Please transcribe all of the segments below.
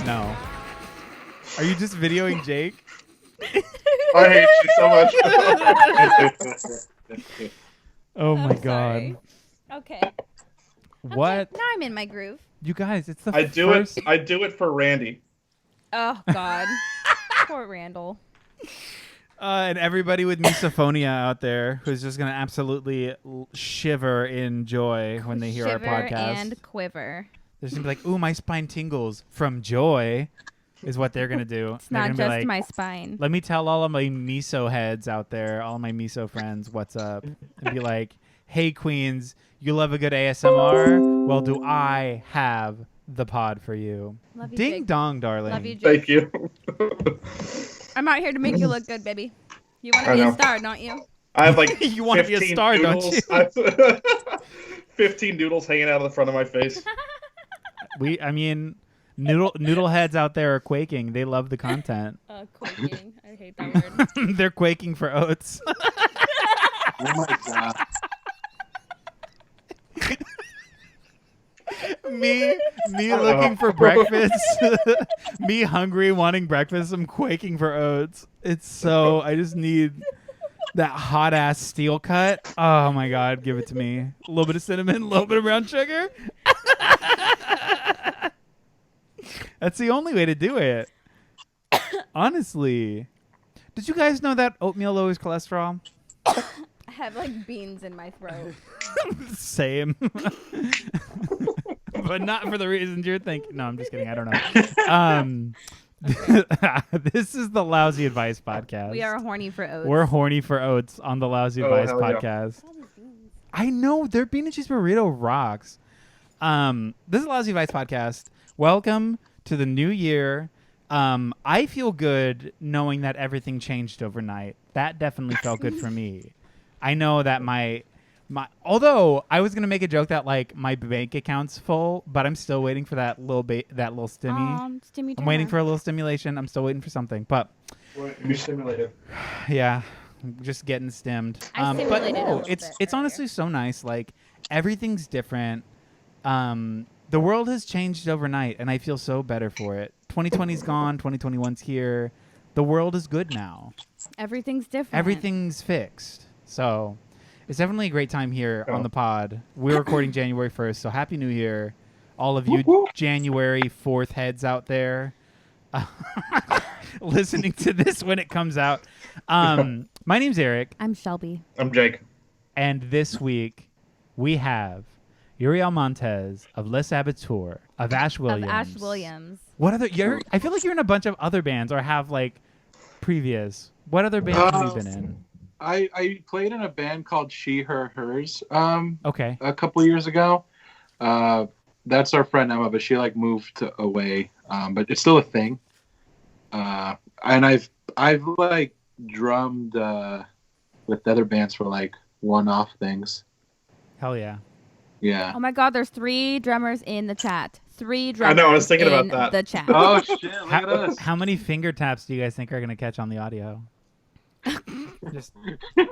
No. Are you just videoing Jake? I hate you so much. Oh my god. Sorry. Okay. What? Okay, now I'm in my groove. You guys, it's the I do first... it for Randy. Oh God. Poor Randall. And everybody with misophonia out there who's just going to absolutely shiver in joy when they hear our podcast. Shiver and quiver. They're just going to be like, ooh, my spine tingles from joy is what they're going to do. It's not just like, my spine. Let me tell all of my miso heads out there, all my miso friends, what's up. And be like, hey, queens, you love a good ASMR? Well, do I have the pod for you? Love you, Ding Jake. dong, darling. Love you, Jake. Thank you. I'm out here to make you look good, baby. You want to be a star, don't you? I have like You want to be a star, doodles. don't you? 15 doodles hanging out of the front of my face. Noodle heads out there are quaking. They love the content. Quaking. I hate that word. They're quaking for oats. Oh my god. me looking for breakfast. Me hungry, wanting breakfast. I'm quaking for oats. It's so... I just need that hot-ass steel cut. Oh, my God. Give it to me. A little bit of cinnamon, a little bit of brown sugar. That's the only way to do it. Honestly. Did you guys know that oatmeal lowers cholesterol? I have like beans in my throat. Same. But not for the reasons you're thinking. No, I'm just kidding. I don't know. This is the Lousy Advice Podcast. We are horny for oats. We're horny for oats on the Lousy Advice hell yeah. Podcast. I know. Their bean and cheese burrito rocks. This is the Lousy Advice Podcast. Welcome to the new year. I feel good knowing that everything changed overnight. That definitely felt good for me. I know that my although I was gonna make a joke that like my bank account's full, but I'm still waiting for that little stimmy. I'm waiting for a little stimulation. I'm still waiting for something, but You stimulated. yeah, I'm just getting stimmed. I But stimulated a no, little it's bit honestly so nice. Like everything's different. The world has changed overnight, and I feel so better for it. 2020's gone. 2021's here. The world is good now. Everything's different. Everything's fixed. So it's definitely a great time here on the pod. We're recording January 1st, so Happy New Year. All of you January 4th heads out there listening to this when it comes out. My name's Eric. I'm Shelby. I'm Jake. And this week we have Uriel Montes of Le Saboteur, of Ash Williams. What other? I feel like you're in a bunch of other bands or have like previous. What other bands have you been in? I played in a band called She, Her, Hers. Okay. A couple years ago. That's our friend Emma, but she like moved away. But it's still a thing. And I've like drummed with other bands for like one-off things. Hell yeah. Yeah. Oh my God, there's 3 drummers in the chat. 3 drummers. I know, I was thinking about in that. the chat. Oh shit! Look at us. How many finger taps do you guys think are gonna catch on the audio? Just, it's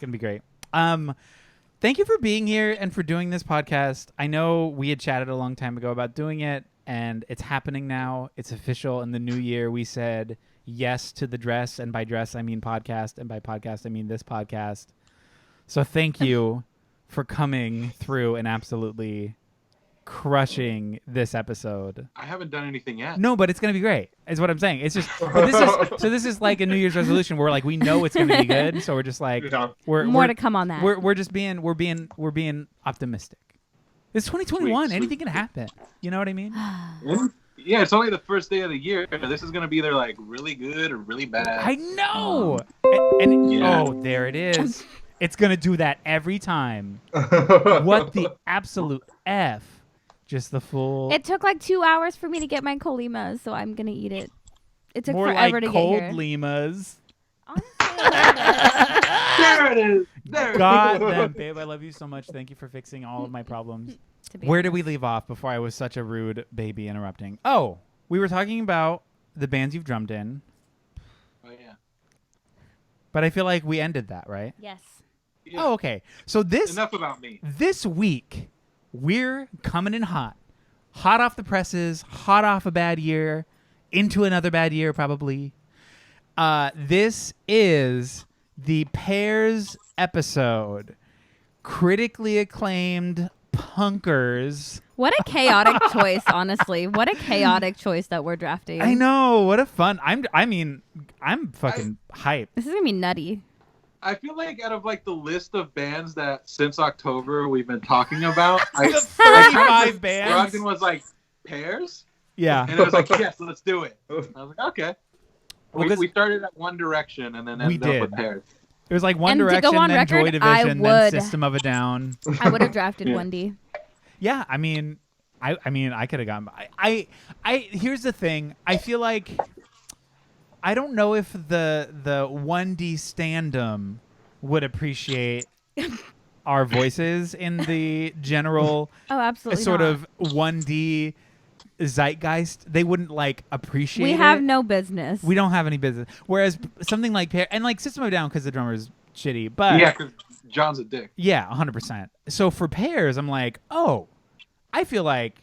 gonna be great. Thank you for being here and for doing this podcast. I know we had chatted a long time ago about doing it, and it's happening now. It's official. In the new year, we said yes to the dress, and by dress I mean podcast, and by podcast I mean this podcast. So thank you for coming through and absolutely crushing this episode. I haven't done anything yet. No, but it's gonna be great. Is what I'm saying. It's just this is like a New Year's resolution where like we know it's gonna be good, so we're just like More to come on that. We're just being optimistic. It's 2021. Sweet. Anything can happen. You know what I mean? Yeah, it's only the first day of the year. This is gonna be either like really good or really bad. I know. Yeah. Oh, there it is. It's gonna do that every time. What the absolute F? Just the full. It took like 2 hours for me to get my Kolimas, so I'm gonna eat it. It took more forever like to cold get here. limas. Honestly, I There it is. There. God damn, babe, I love you so much. Thank you for fixing all of my problems. love it, to be Where did honest. we leave off before I was such a rude baby interrupting? Oh, we were talking about the bands you've drummed in, Oh yeah. but I feel like we ended that, right? Yes. Yeah. Oh, okay. So Enough about me. this week, we're coming in hot hot off the presses, hot off a bad year, into another bad year probably. This is the Pears episode. Critically acclaimed punkers. What a chaotic choice, honestly. What a chaotic choice that we're drafting. I know. What a fun. I'm fucking hyped. This is gonna be nutty. I feel like out of like the list of bands that since October we've been talking about, The 35 bands. Brogdon was like, Pears? Yeah. And it was like, yes, let's do it. I was like, okay. Well, We started at One Direction and then ended up with Pears. It was like One And to Direction, go on then record, Joy Division, I then would. System of a Down. I would have drafted Yeah. Wendy. Yeah, I mean, I could have gone. I here's the thing. I feel like I don't know if the 1D standum would appreciate our voices in the general Oh, absolutely. sort not. of 1D zeitgeist. They wouldn't like appreciate We it. have no business. We don't have any business. Whereas something like and like System of a Down because the drummer's shitty, but Yeah, because John's a dick. yeah, 100%. So for Pears, I'm like, oh, I feel like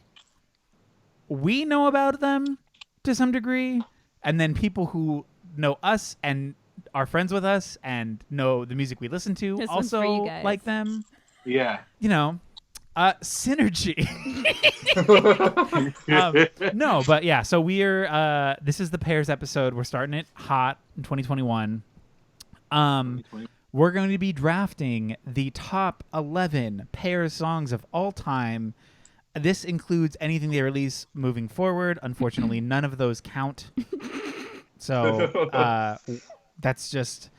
we know about them to some degree, and then people who know us and are friends with us and know the music we listen to This one's for you also guys. like them. Yeah. You know, synergy. No, but yeah. So we're this is the Pears episode. We're starting it hot in 2021. We're going to be drafting the top 11 Pears songs of all time. This includes anything they release moving forward. Unfortunately, none of those count. So that's just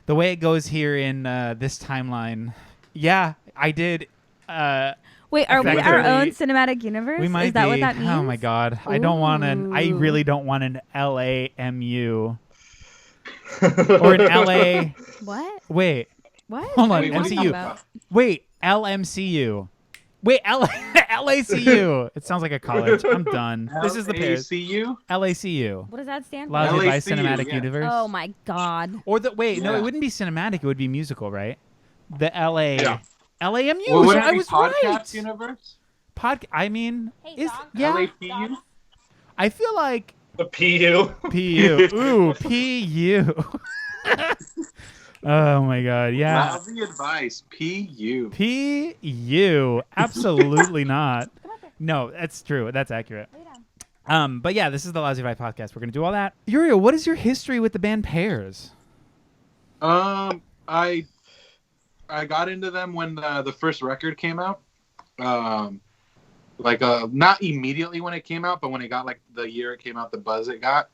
the way it goes here in this timeline. Yeah, I did. Wait, are we our effectively- own cinematic universe? We might Is that be. what that means? Oh my god, I don't want an. I Ooh. really don't want an LAMU or an LA. What? Wait, What? Hold What on, are you talking MCU. about? wait, LMCU. Wait, LACU. It sounds like a college. I'm done. This is the Pears. LACU? LACU. What does that stand for? Lousy by LACU, Cinematic yeah. Universe. Oh my god. Or the wait, no, Yeah. it wouldn't be cinematic. It would be musical, right? The LA. Yeah. LAMU. Well, would I it be was podcast right. universe? I mean, Hey, is Doc. yeah. LAPU? I feel like The PU. PU. Ooh, PU. Oh my god, yeah. Lousy advice. PU. PU. Absolutely not. No, that's true. That's accurate. But yeah, this is the Lousy Vibe podcast. We're gonna do all that. Uriel, what is your history with the band Pears? I got into them when the first record came out. Not immediately when it came out, but when it got like the year it came out, the buzz it got.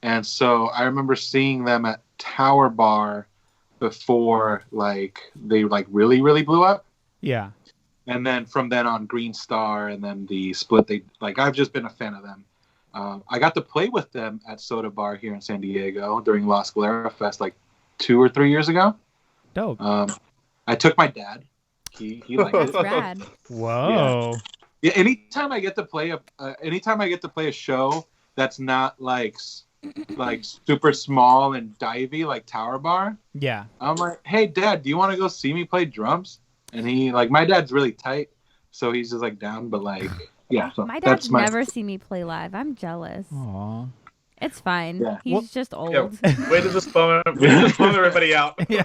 And so I remember seeing them at Tower Bar before like they like really, really blew up. Yeah. And then from then on, Green Star, and then the split. I've just been a fan of them. I got to play with them at Soda Bar here in San Diego during La Scalera Fest like 2 or 3 years ago. Dope. I took my dad. He liked That's it. rad. Whoa. Yeah, anytime I get to play a show that's not like super small and divey like Tower Bar, Yeah. I'm like, hey Dad, do you want to go see me play drums? And he like, my dad's really tight, so he's just like down, but like, yeah. So My that's dad's my never seen me play live. I'm jealous. Aw. It's fine. Yeah. He's Well- just old. Yeah. Way to just bum everybody out. Yeah.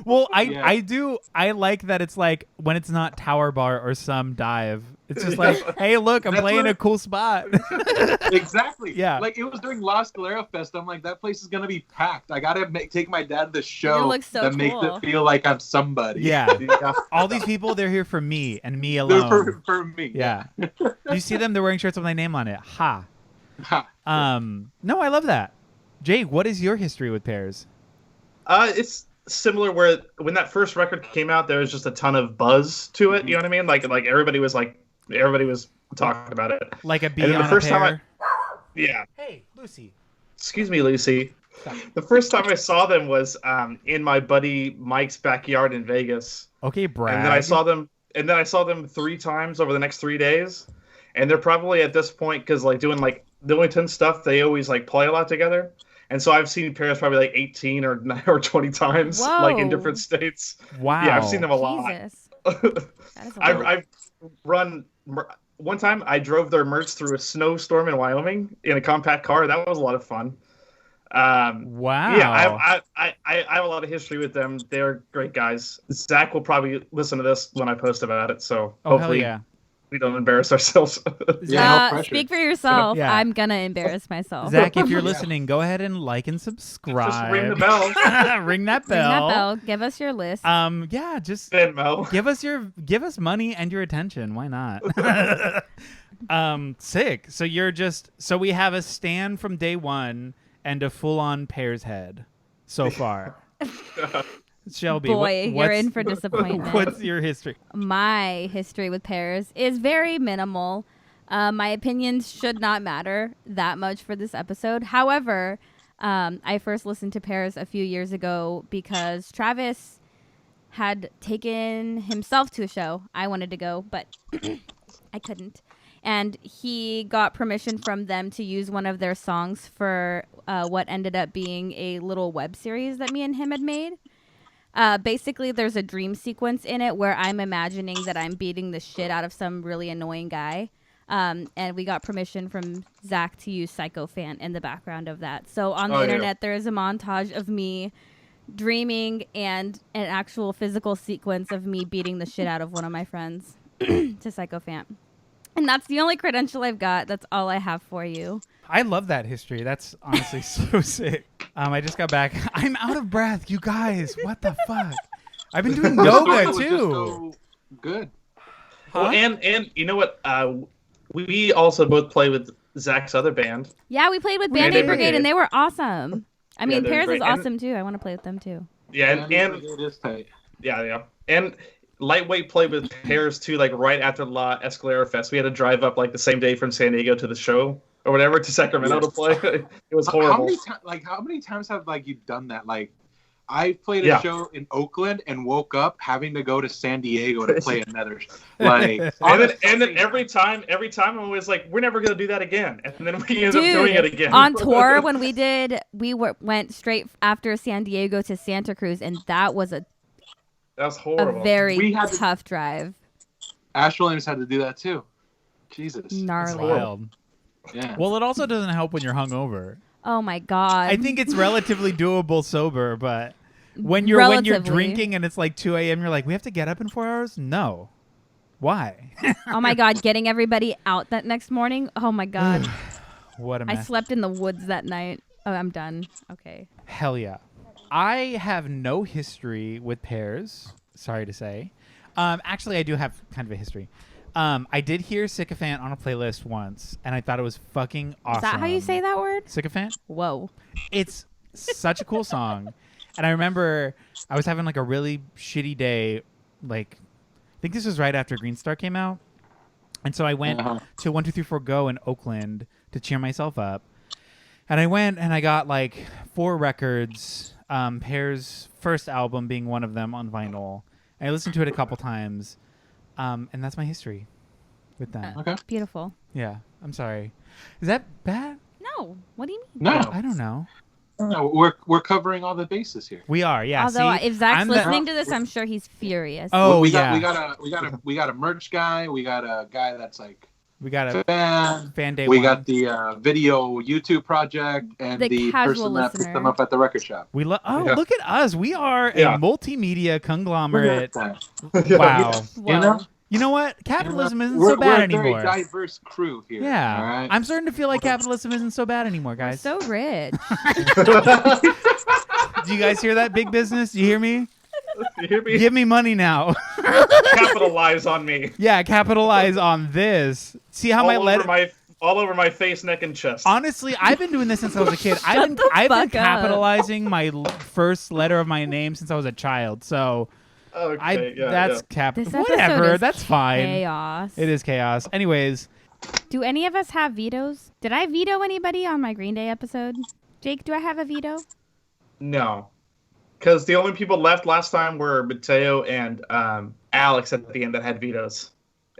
Well, Yeah. I like that it's like when it's not Tower Bar or some dive. It's just like, hey, look, I'm That's playing what- a cool spot. Exactly. Yeah. Like it was during La Scalera Fest. I'm like, that place is gonna be packed. I gotta take my dad to the show looks so that makes cool. it feel like I'm somebody. Yeah. Yeah. All these people, they're here for me and me They're alone. for me. Yeah. You see them? They're wearing shirts with my name on it. Ha. Ha. No, I love that. Jake, what is your history with Pears? It's similar where when that first record came out, there was just a ton of buzz to it. You know what I mean? Like everybody was talking about it. Like a bee And then on the first a time pear? Yeah. Hey, Lucy. Excuse me, Lucy. Stop. The first time I saw them was in my buddy Mike's backyard in Vegas. Okay, Brad. And then I saw them 3 times over the next 3 days. And they're probably at this point, because like doing like the Willington stuff, they always like play a lot together. And so I've seen Pears probably like 18 or 20 times, like in Whoa. different states. Wow. Yeah, I've seen them a lot. Jesus. That is a lot. I've run one time I drove their merch through a snowstorm in Wyoming in a compact car. That was a lot of fun. Wow. Yeah, I have a lot of history with them. They're great guys. Zach will probably listen to this when I post about it, so hopefully hell yeah. we don't embarrass ourselves. Yeah, no pressure. Speak for yourself. Yeah. I'm gonna embarrass myself. Zach, if you're listening, go ahead and like and subscribe. Just ring the bell. Ring that Ring bell. that bell. Give us your list. Yeah, just Venmo. give us money and your attention. Why not? Sick. So we have a stand from day one and a full-on Pears head so far. Shelby, Boy, you're what's- in for disappointment. What's your history? My history with Pears is very minimal. My opinions should not matter that much for this episode. However, I first listened to Pears a few years ago because Travis had taken himself to a show. I wanted to go, but I couldn't. And he got permission from them to use one of their songs for what ended up being a little web series that me and him had made. Basically, there's a dream sequence in it where I'm imagining that I'm beating the shit out of some really annoying guy. And we got permission from Zach to use Psycho Fan in the background of that. So on the internet, there is a montage of me dreaming and an actual physical sequence of me beating the shit out of one of my friends to Psycho Fan. And that's the only credential I've got. That's all I have for you. I love that history. That's honestly so sick. I just got back. I'm out of breath, you guys. What the fuck? I've been doing yoga Was just too. so good. Well, and you know what? We also both play with Zach's other band. Yeah, we played with We Band-Aid did. Brigade, and they were awesome. I mean, they're Pears great. is awesome, too. I want to play with them, too. Yeah, and it is tight. yeah. And Lightweight played with Pears too, like right after La Escalera Fest. We had to drive up like the same day from San Diego to the show or whatever to Sacramento to play. It was horrible. How many times have you done that? Like, I played a show in Oakland and woke up having to go to San Diego to play another. Like, and then every time I'm always like, we're never gonna do that again, and then we end up doing it again. On tour when we went straight after San Diego to Santa Cruz, and that was a horrible. very tough drive. Ash Williams had to do that too. Jesus, Gnarly. Wild. Yeah. Well, it also doesn't help when you're hungover. Oh my god. I think it's relatively doable sober, but when you're drinking and it's like 2 a.m., you're like, we have to get up in 4 hours? No. Why? Oh my god, getting everybody out that next morning. Oh my god. What a I mess. slept in the woods that night. Oh, I'm done. Okay. Hell yeah. I have no history with Pears, sorry to say. Actually, I do have kind of a history. I did hear Sycophant on a playlist once, and I thought it was fucking awesome. Is that how you say that word? Sycophant? Whoa. It's such a cool song. And I remember I was having like a really shitty day. Like, I think this was right after Green Star came out. And so I went to 1-2-3-4 Go in Oakland to cheer myself up. And I went and I got like 4 records, Pears' first album being one of them on vinyl. I listened to it a couple times. And that's my history with them. Okay. Beautiful. Yeah. I'm sorry. Is that bad? No. What do you mean? No, I don't know. no, we're covering all the bases here. We are, yeah. Although see, if Zach's I'm the- listening to this, I'm sure he's furious. Oh, we yeah. we got a merch guy. We got a guy that's like We got a fan. fan day We one. got the video YouTube project and The the casual person that picked listener. them up at the record shop. We Yeah. look at us. We are Yeah. a multimedia conglomerate. Look at Wow. Whoa. You know? You know what? Capitalism isn't We're so bad a anymore. very diverse crew here. Yeah. All right? I'm starting to feel like capitalism isn't so bad anymore, We're guys. so rich. Do you guys hear that, big business? Do you hear me? You hear me? Give me money now. Capitalize on me. Yeah, capitalize on this. See how my letter... All over my face, neck, and chest. Honestly, I've been doing this since I was a kid. I've been fuck up. capitalizing my first letter of my name since I was a child. So Okay, that's yeah. This whatever. episode is That's fine. chaos. It is chaos. Anyways, Do any of us have vetoes? Did I veto anybody on my Green Day episode? Jake, do I have a veto? No. Because the only people left last time were Mateo and Alex at the end that had vetoes.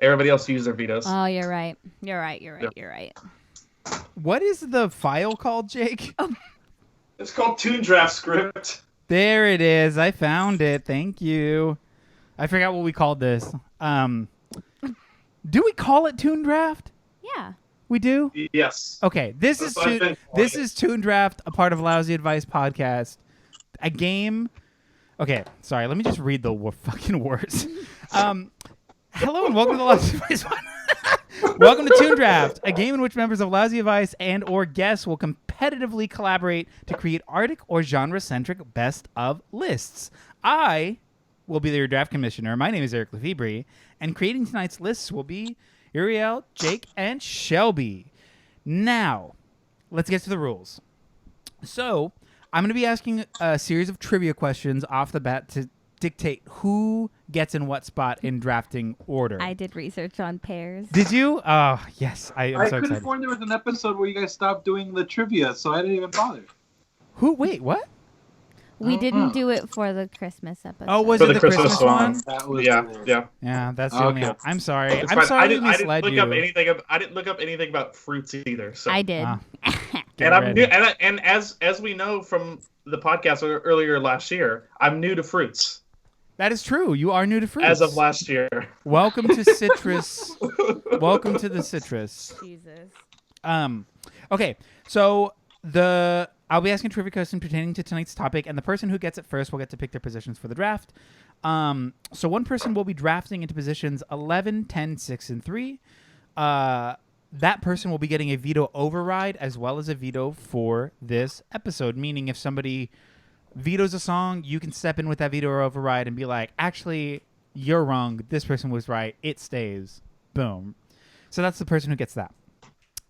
Everybody else used their vetoes. Oh, you're right. You're right. what is the file called, Jake? It's called Tune Draft Script. There it is. I found it. Thank you. I forgot what we called this. Do we call it Toon Draft? Yeah. We do? Yes. Okay, this is Toon Draft, a part of Lousy Advice podcast. A game. Okay, sorry. Let me just read the fucking words. Hello and welcome to the Lousy Advice podcast. Welcome to Toon Draft, a game in which members of Lousy Advice and or guests will competitively collaborate to create Arctic or genre-centric best of lists. I will be your draft commissioner. My name is Eric Lefebvre, and creating tonight's lists will be Uriel, Jake, and Shelby. Now, let's get to the rules. So, I'm going to be asking a series of trivia questions off the bat to dictate who gets in what spot in drafting order. I did research on Pears. Did you? Oh, yes. I'm so I excited. could have sworn there was an episode where you guys stopped doing the trivia, so I didn't even bother. Who? Wait, what? We didn't do it for the Christmas episode. Oh, was For it the the Christmas one? That was Yeah. Yeah, that's the only. Okay. I'm sorry. It's I'm fine. sorry I we didn't misled look you. up anything. I didn't look up anything about fruits either. So. I did. Ah, get And I'm ready. new, and as we know from the podcast earlier last year, I'm new to fruits That is true. You are new to fruits. as of last year. Welcome to citrus. Welcome to the citrus. Jesus. Okay, so I'll be asking trivia questions pertaining to tonight's topic, and the person who gets it first will get to pick their positions for the draft. So one person will be drafting into positions 11, 10, 6, and 3. That person will be getting a veto override as well as a veto for this episode, meaning if somebody vetoes a song, you can step in with that veto or override and be like, actually, you're wrong. This person was right. It stays. Boom. So that's the person who gets that.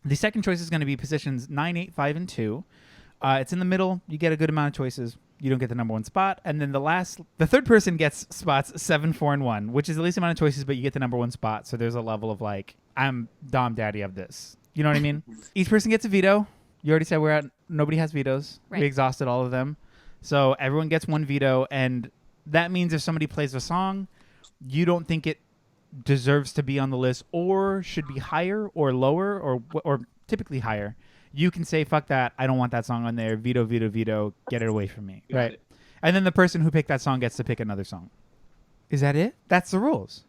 The second choice is going to be positions 9, 8, 5, and 2. It's in the middle. You get a good amount of choices. You don't get the number one spot. And then the third person gets spots 7, 4, and 1, which is the least amount of choices, but you get the number one spot. So there's a level of like, I'm Dom Daddy of this. You know what I mean? Each person gets a veto. You already said nobody has vetoes. Right. We exhausted all of them. So everyone gets one veto. And that means if somebody plays a song, you don't think it deserves to be on the list or should be higher or lower or typically higher, you can say, fuck that, I don't want that song on there, veto, veto, veto, get it away from me. Got Right. it. And then the person who picked that song gets to pick another song. Is that it? That's the rules.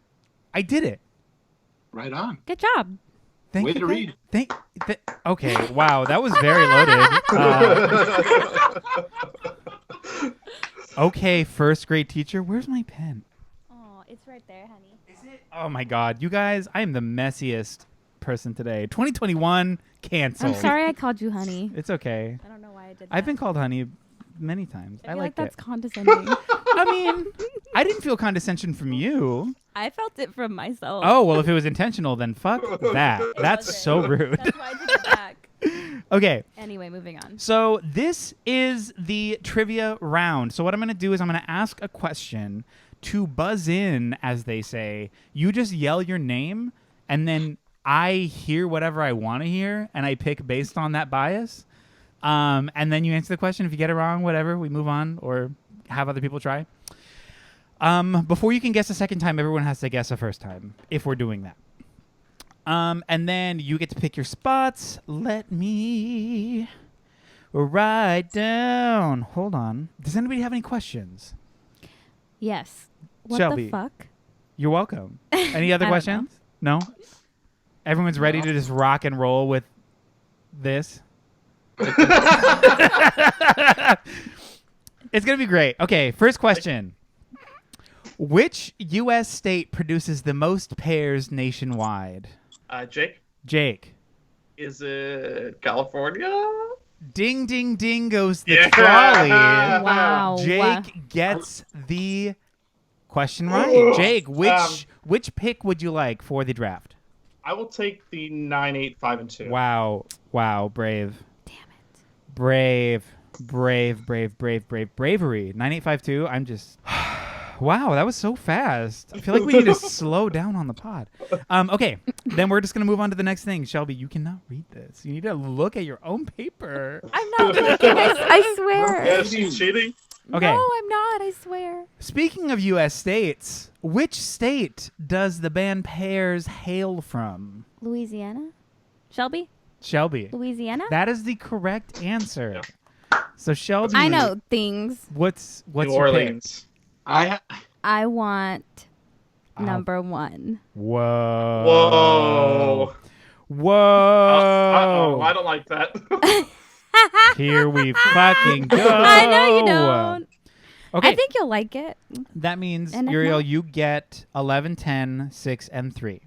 I did it. Right on. Good job. Thank Way you. to read. Okay, wow, that was very loaded. Okay, first grade teacher, where's my pen? Oh, it's right there, honey. Is it? Oh my God, you guys, I am the messiest person today. 2021 canceled. I'm sorry I called you honey. It's okay. I don't know why I did that. I've been called honey many times. I I feel like that's it. condescending. I mean, I didn't feel condescension from you. I felt it from myself. Oh, well, if it was intentional, then fuck that. That's Okay. so rude. That's why I did it back. Okay, Anyway, moving on. so this is the trivia round. So what I'm going to do is I'm going to ask a question to buzz in, as they say. You just yell your name, and then I hear whatever I want to hear, and I pick based on that bias. And then you answer the question. If you get it wrong, whatever, we move on or have other people try. Before you can guess a second time, everyone has to guess a first time, if we're doing that. And then you get to pick your spots. Let me write down. Hold on. Does anybody have any questions? Yes. What Shelby. the fuck? You're welcome. Any other I don't questions? No? Everyone's ready to just rock and roll with this? It's going to be great. Okay, first question. Which U.S. state produces the most pears nationwide? Jake, Jake. is it California? Ding, ding, ding goes the Yeah. trolley. Wow. Jake gets the question right. Jake, which pick would you like for the draft? I will take the 9, 8, 5, and 2. Wow, brave. Damn it. Bravery. 9852. I'm just wow, that was so fast. I feel like we need to slow down on the pod. Okay, then we're just going to move on to the next thing. Shelby, you cannot read this. You need to look at your own paper. I'm not looking. I swear. Yeah, she's cheating. Okay. No, I'm not. I swear. Speaking of U.S. states, which state does the band Pears hail from? Louisiana? Shelby? Shelby. Louisiana? That is the correct answer. So Shelby, I know things. What's New your pick? Orleans. I want number 1. Whoa. Whoa. Whoa. I don't like that. Here we fucking go. I know you don't. Okay. I think you'll like it. That means, And if Uriel, not- you get 11, 10, 6, and 3.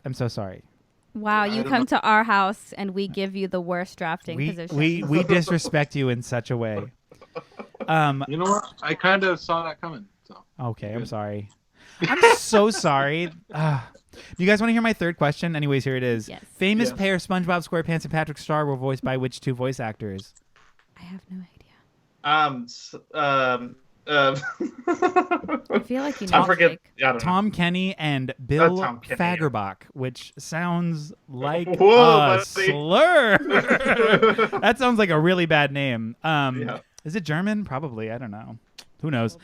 I'm so sorry. Wow, I you don't come to our house and we give you the worst drafting position. We disrespect you in such a way. You know what? I kind of saw that coming. So Okay, I'm sorry. I'm so sorry. Do you guys want to hear my third question? Anyways, here it is. Yes. Famous Yes. pair SpongeBob SquarePants and Patrick Star were voiced by which 2 voice actors? I have no idea. I feel like you know. I forget. Jake. I don't know. Tom Kenny and Bill Tom Kenny, Fagerbach, which sounds like Whoa, a buddy. slur. That sounds like a really bad name. Yeah. Is it German? Probably. I don't know. Who knows?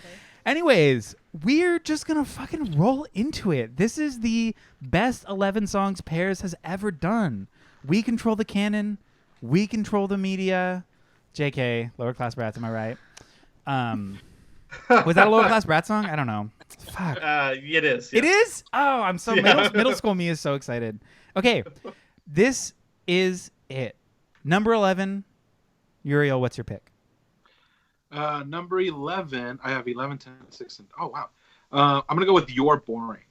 Anyways, we're just going to fucking roll into it. This is the best 11 songs Pears has ever done. We control the canon. We control the media. JK, lower class brats, am I right? Was that a lower class brat song? I don't know. Fuck. It is. It yes. is? Oh, I'm so Yeah. middle school me is so excited. Okay. This is it. Number 11. Uriel, what's your pick? number 11. I have 11, 10, 6, and oh wow. I'm gonna go with "You're Boring"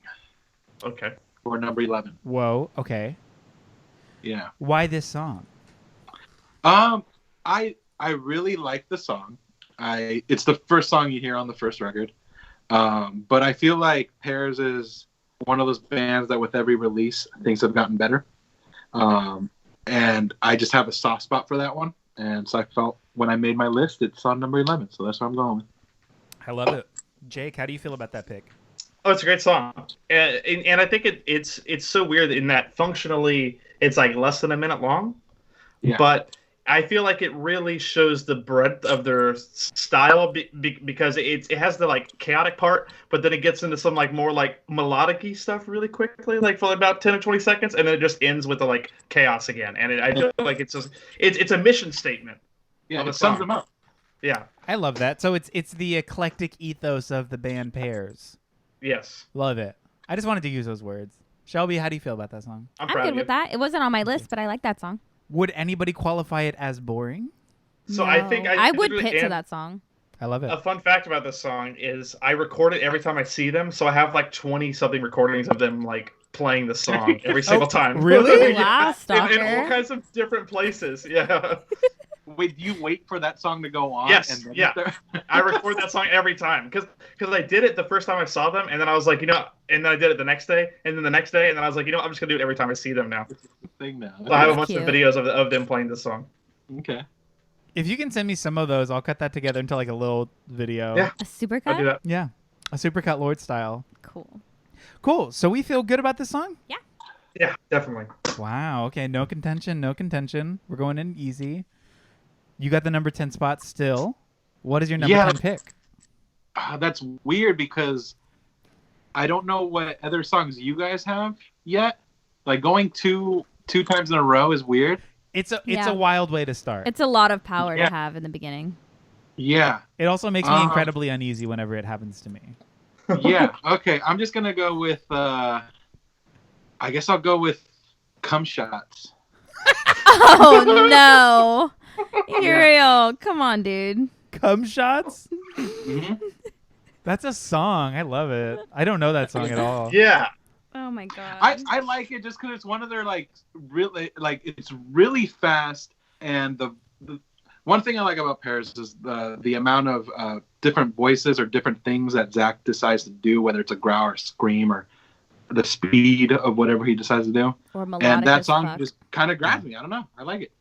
Okay. for number 11. Whoa. Okay. Yeah. Why this song? I really like the song. It's the first song you hear on the first record. But I feel like Pears is one of those bands that with every release things have gotten better. And I just have a soft spot for that one. And so I felt when I made my list, it's on number 11. So that's what I'm going with. I love it. Jake, how do you feel about that pick? Oh, it's a great song, and I think it's so weird in that functionally it's like less than a minute long, Yeah. but I feel like it really shows the breadth of their style because it has the like chaotic part, but then it gets into some like more like melodic-y stuff really quickly, like for about 10 or 20 seconds, and then it just ends with the like chaos again. And I feel like it's a mission statement. Yeah, of a it sums song. them up. Yeah. I love that. So it's the eclectic ethos of the band Pears. Yes. Love it. I just wanted to use those words. Shelby, how do you feel about that song? I'm I'm proud good of you. with that. It wasn't on my list, but I like that song. Would anybody qualify it as boring? So I think No. I would literally pit to am- that song. I love it. A fun fact about this song is I record it every time I see them, so I have like 20 something recordings of them like playing the song every single time. really? Wow, In stalker. all kinds of different places. Yeah. Wait, do you wait for that song to go on? Yes, And then yeah. I record that song every time because I did it the first time I saw them, and then I was like, and then I did it the next day, and then the next day, and then I was like, I'm just gonna do it every time I see them now. thing now. So I have a That's bunch of cute. videos of them playing this song. Okay. If you can send me some of those, I'll cut that together into like a little video. Yeah. A supercut? I'll do that. Yeah. A supercut Lord style. Cool. Cool. So we feel good about this song? Yeah, definitely. Wow. Okay. No contention. No contention. We're going in easy. You got the number 10 spot still. What is your number 10 pick? That's weird because I don't know what other songs you guys have yet. Like going two times in a row is weird. It's Yeah. a wild way to start. It's a lot of power Yeah. to have in the beginning. Yeah. It also makes me incredibly uneasy whenever it happens to me. Yeah. Okay. I'm just gonna go with. I guess I'll go with "Cum Shots." Oh no, Uriel, come on, dude. Cum shots? Mhm. That's a song. I love it. I don't know that song at all. Yeah. Oh my god. I like it just because it's one of their it's really fast, and the one thing I like about Pears is the amount of different voices or different things that Zach decides to do, whether it's a growl or scream or the speed of whatever he decides to do. Or melodic And that as song fuck. just kind of grabs me. I don't know. I like it.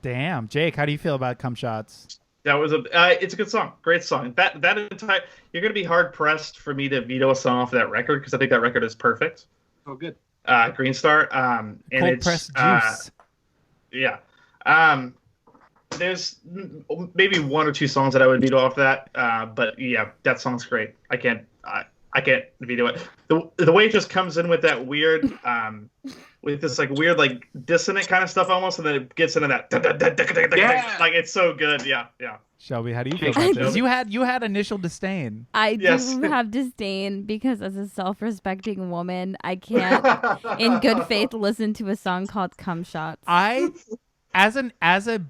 Damn. Jake, how do you feel about Cum Shots? That was it's a good song, great song. That entire you're gonna be hard pressed for me to veto a song off of that record because I think that record is perfect. Oh, good. Green Star, and Cold it's pressed juice. yeah. There's maybe one or two songs that I would veto off that, but yeah, that song's great. I can't veto it. The way it just comes in with that weird with this like weird like dissonant kind of stuff almost, and then it gets into that Yeah. like it's so good. Yeah. Shelby, how do you feel about this? You had initial disdain. I Yes. do have disdain because as a self-respecting woman, I can't, in good faith, listen to a song called "Cum Shots." I, as a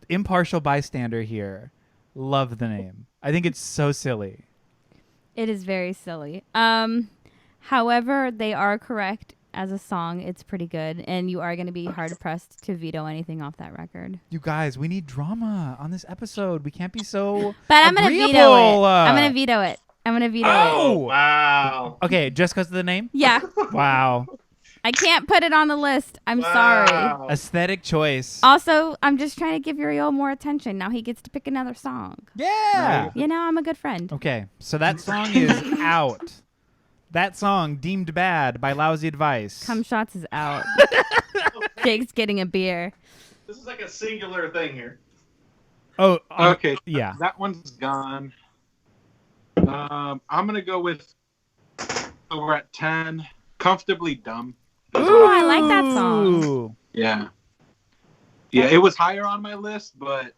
impartial bystander here, love the name. I think it's so silly. It is very silly. However, they are correct. As a song, it's pretty good, and you are going to be hard pressed to veto anything off that record. You guys, we need drama on this episode. We can't be so. But I'm going to veto it. I'm going to veto it. I'm going to veto it. Oh wow. Okay, just because of the name? Yeah. Wow. I can't put it on the list. I'm sorry. Aesthetic choice. Also, I'm just trying to give Uriel more attention. Now he gets to pick another song. Yeah. You know, I'm a good friend. Okay, so that song is out. That song deemed bad by Lousy Advice. Cum Shots is out. Jake's getting a beer. This is like a singular thing here. Oh, Okay. yeah. That one's gone. I'm gonna go with. We're at 10. Comfortably Dumb. Ooh, I like that song. Ooh. Yeah. Yeah, it was higher on my list, but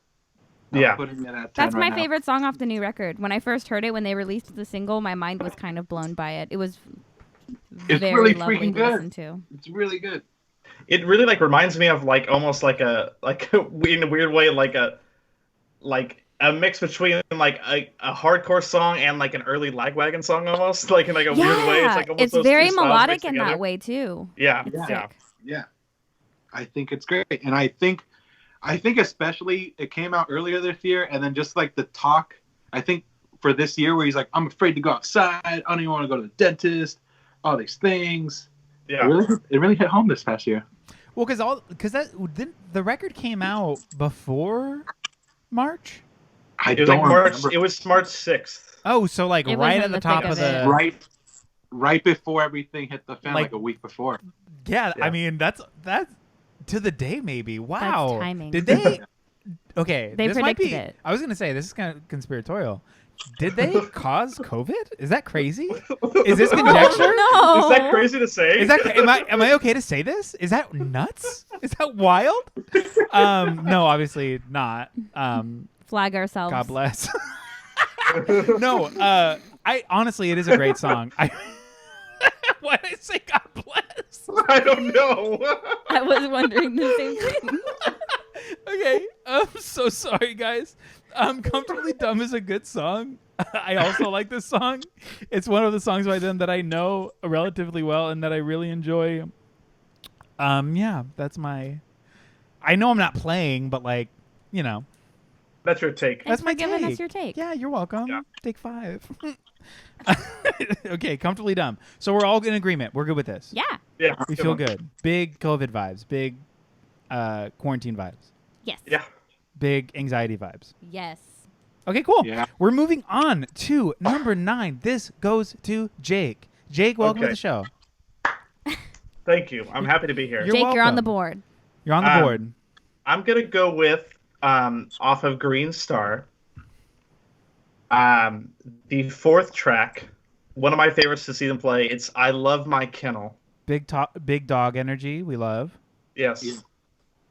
Yeah. I'm putting it at 10 That's my right now. favorite song off the new record. When I first heard it, when they released the single, my mind was kind of blown by it. It was It's very really lovely freaking to good. listen to. It's really good. It really like reminds me of like almost like a in a weird way like a mix between like a hardcore song and like an early Lagwagon song almost like in like a weird way. It's like almost it's those very two styles melodic mixed in together. that way too. Yeah, It's yeah. sick. Yeah. I think it's great. And I think especially it came out earlier this year, and then just like the talk, I think for this year where he's like, I'm afraid to go outside, I don't even want to go to the dentist, all these things. Yeah. It really hit home this past year. Well, because the record came out before March. I It was don't like March. remember. It was March 6th. Oh, so like It was right in at the the top thick of of the it. right before everything hit the fan, like a week before. Yeah, Yeah. I mean that's to the day maybe. Wow. timing. Did they? Okay, They this might predicted be. it. I was gonna say this is kind of conspiratorial. Did they cause COVID? Is that crazy? Is this conjecture? No. Is that crazy to say? Is that am I okay to say this? Is that nuts? Is that wild? No, obviously not. Flag ourselves. God bless. No, I honestly, it is a great song. Why did I say God bless? I don't know. I was wondering the same thing. Okay, I'm so sorry, guys. Comfortably Dumb is a good song. I also like this song. It's one of the songs by them that I know relatively well and that I really enjoy. Yeah, that's my. I know I'm not playing, but like, you know, That's your take. that's Thanks my for giving take. us your take. Yeah, you're welcome. Yeah. Take 5. Okay, Comfortably Dumb. So we're all in agreement. We're good with this. Yeah. Yeah. We feel good. Big COVID vibes. Big quarantine vibes. Yes. Yeah. Big anxiety vibes. Yes. Okay, cool. Yeah. We're moving on to number 9. This goes to Jake. Jake, welcome to Okay. the show. Thank you. I'm happy to be here. You're Jake, you're on the welcome. board. You're on the board. I'm gonna go with off of Green Star. The 4th track, one of my favorites to see them play. It's "I Love My Kennel." Big dog energy. We love. Yes. Yeah.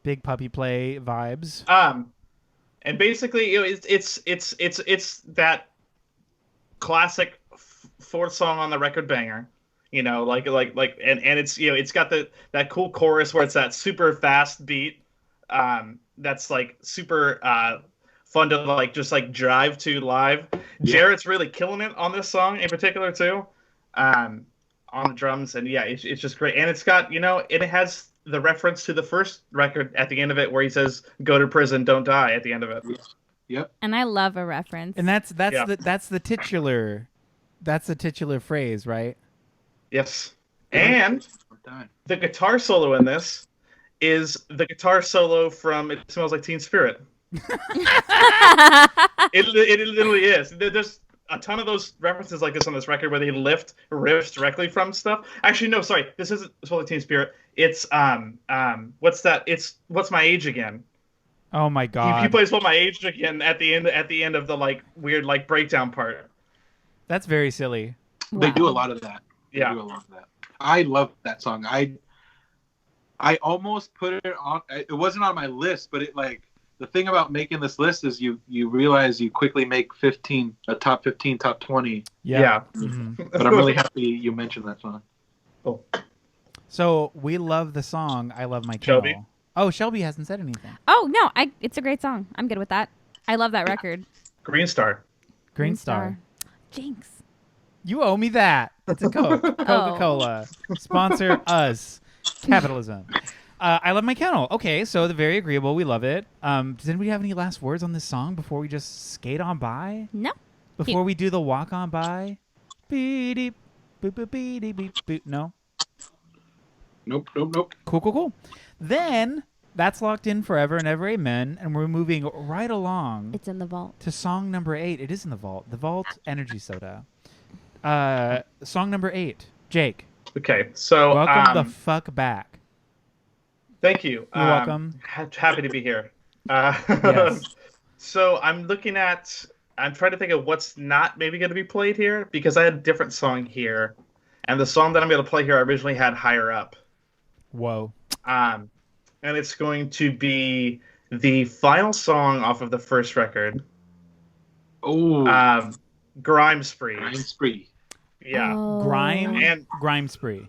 Big puppy play vibes. And basically, it's that classic 4th song on the record banger. You know, and it's it's got that cool chorus where it's that super fast beat. That's like super fun to like just like drive to live. Yeah. Jarrett's really killing it on this song in particular too, on the drums, and yeah, it's just great. And it's got it has the reference to the first record at the end of it where he says "Go to prison, don't die" at the end of it. Yep. And I love a reference. And that's Yeah. the titular phrase, right? Yes, and Done. the guitar solo in this is the guitar solo from "It Smells Like Teen Spirit." It literally is. There's a ton of those references like this on this record where they lift riffs directly from stuff. Actually, no, sorry. This isn't Smells Like Teen Spirit. It's what's that? It's "What's My Age Again." Oh my He god. plays "What's My Age Again" at the end of the like weird like breakdown part. That's very silly. They Wow. do a lot of that. They Yeah. do a lot of that. I love that song. I almost put it on. It wasn't on my list, but it like the thing about making this list is you realize you quickly make a top 15, top 20. Yeah. Mm-hmm. But I'm really happy you mentioned that song. Cool. So we love the song "I Love My Kennel." Shelby? Oh, Shelby hasn't said anything. Oh no, it's a great song. I'm good with that. I love that record. Green Star. Green Star. Jinx. You owe me that. It's a Coke. Coca-Cola. Sponsor us. Capitalism. I Love My Kennel. Okay, so the very agreeable. We love it. Does anybody have any last words on this song before we just skate on by? No. Before we do the walk on by? Beep, boop, boop, beep, beep, boop. No? Nope. Cool. Then that's locked in forever and ever. Amen. And we're moving right along It's in the vault. to song number 8. It is in the vault. The Vault Energy Soda. Song number 8. Jake. Okay, so Welcome the fuck back. thank you. You're welcome. Happy to be here. Yes. So I'm trying to think of what's not maybe going to be played here because I had a different song here, and the song that I'm going to play here I originally had higher up. Whoa. And it's going to be the final song off of the first record. Oh, Grime Spree. Grime Spree. Yeah. Oh. Grime Spree.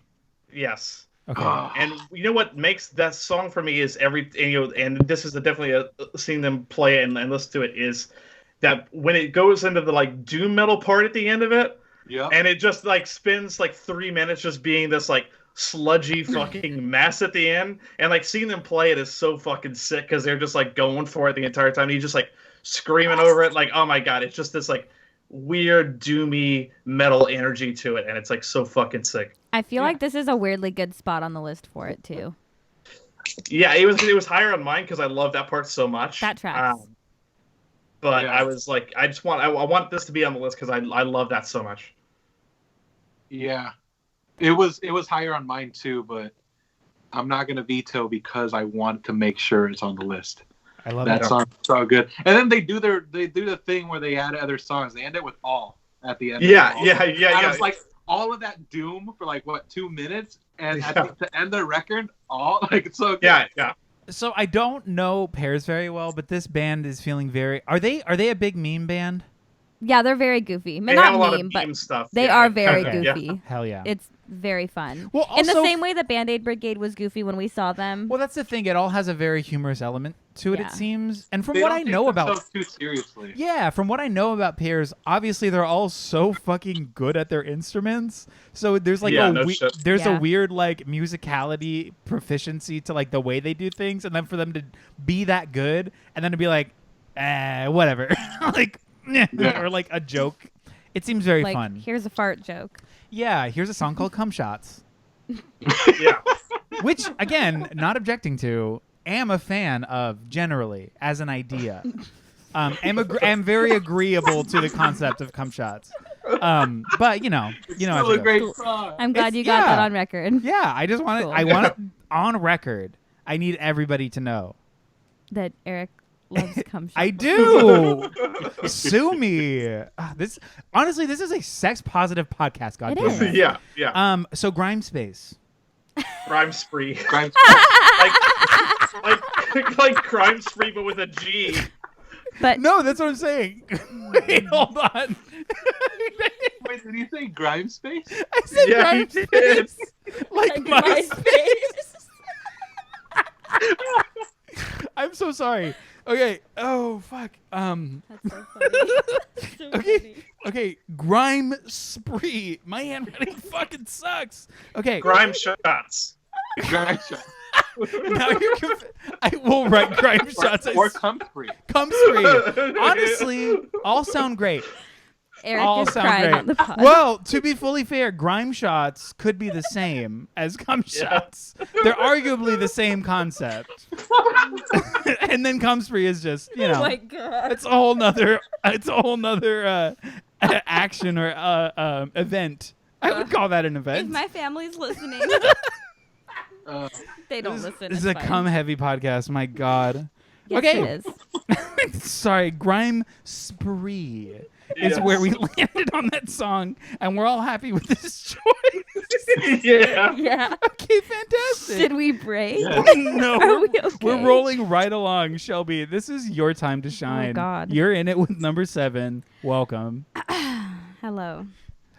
Yes. Okay. And you know what makes that song for me is and this is definitely seeing them play it and listen to it is that when it goes into the like doom metal part at the end of it, Yeah. and it just like spends like 3 minutes just being this like sludgy fucking mess at the end, and like seeing them play it is so fucking sick because they're just like going for it the entire time. You just like screaming over it, like oh my god, it's just this like weird doomy metal energy to it, and it's like so fucking sick. I feel like this is a weirdly good spot on the list for it too. Yeah, it was higher on mine because I love that part so much. That tracks. But Yeah. I was like, I want this to be on the list because I love that so much. Yeah. It was higher on mine too, but I'm not gonna veto because I want to make sure it's on the list. I love That that. song's so good. And then they do the thing where they add other songs. They end it with all at the end. Yeah. And it's like all of that doom for like 2 minutes, and to end the record, all like it's so good. Yeah. So I don't know Pears very well, but this band is feeling very. Are they a big meme band? Yeah, they're very goofy. They Not have a lot meme, of but meme stuff. they yeah. are very Okay. goofy. Yeah. Hell yeah. It's very fun. Well, in the also- same way that Band-Aid Brigade was goofy when we saw them. Well, that's the thing. It all has a very humorous element to it. Yeah. It seems, and from They what don't I take know about, themselves too seriously. yeah, from what I know about Pears, obviously they're all so fucking good at their instruments. So there's like Yeah, no shit. there's a Yeah. weird like musicality proficiency to like the way they do things, and then for them to be that good, and then to be like, whatever, like, Yeah. or like a joke. It seems very like, fun. here's a fart joke. Yeah, here's a song called "Cum Shots," Yeah. which again, not objecting to, am a fan of generally as an idea. Am very agreeable to the concept of cum shots. But you know, Still as a you go. great song. I'm glad It's- you got that yeah. on record. Yeah, I just want it. Cool. I want it on record. I need everybody to know. That Eric loves cum shots. I do. Sue me. This is a sex positive podcast. God It damn is. it. Yeah. So Grime Space. Crime Spree. Grime like Crime Spree, but with a G. But No, that's what I'm saying. Wait, hold on. Wait, did you say Grime Space? I said Yeah, Grime you did. Space. Like MySpace. I'm so sorry. Okay. Oh fuck. That's so funny. So Okay. funny. Okay. Grime Spree. My handwriting fucking sucks. Okay. Grime Shots. Grime Shot. Now you're I will write Grime Shots. Or Cum Spree. Cum Spree. Honestly, all sound great. Eric All is sound crying great. on the pod. Well, to be fully fair, Grime Shots could be the same as Cum Shots. They're arguably the same concept. And then Cum Spree is just, Oh my god. it's a whole nother action or event. I would call that an If event. my family's listening, they don't listen. This is it's a fine. cum heavy podcast. My God. Yes, Okay. it is. Sorry, Grime Spree. is where we landed on that song, and we're all happy with this choice. Yeah. Yeah. Okay, fantastic. Should we break? Yeah. No, Are we okay? we're rolling right along. Shelby, this is your time to shine. God. You're in it with number 7. Welcome. Hello.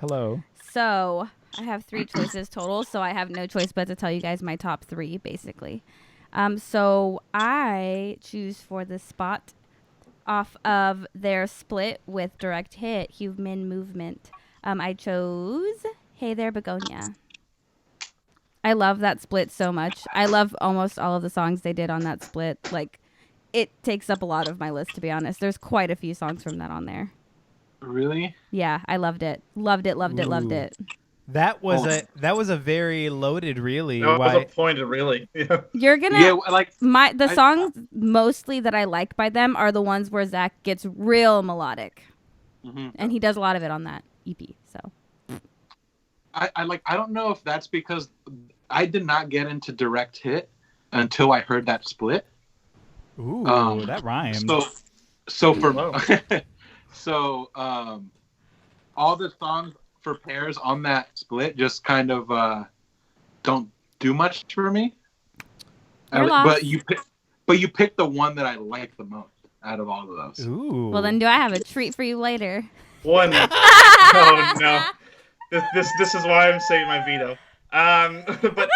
Hello. So I have 3 choices total, so I have no choice but to tell you guys my top 3, basically. So I choose for the spot off of their split with Direct Hit, Human Movement. I chose Hey There Begonia. I love that split so much. I love almost all of the songs they did on that split. Like, it takes up a lot of my list, to be honest. There's quite a few songs from that on there. Really? Yeah, I loved it. Loved it, loved it, loved Ooh. it. That was a very loaded, really. That was Why? a point, really. Yeah. You're gonna Yeah, like the I- songs mostly that I like by them are the ones where Zach gets real melodic, mhm. and he does a lot of it on that EP. So I don't know if that's because I did not get into Direct Hit until I heard that split. Ooh, that rhymes. So for Wow. so all the songs for Pears on that split just kind of don't do much for me. You're But lost. you picked the one that I like the most out of all of those. Ooh. well, then do I have a treat for you later? One. Oh no. This is why I'm saving my veto. But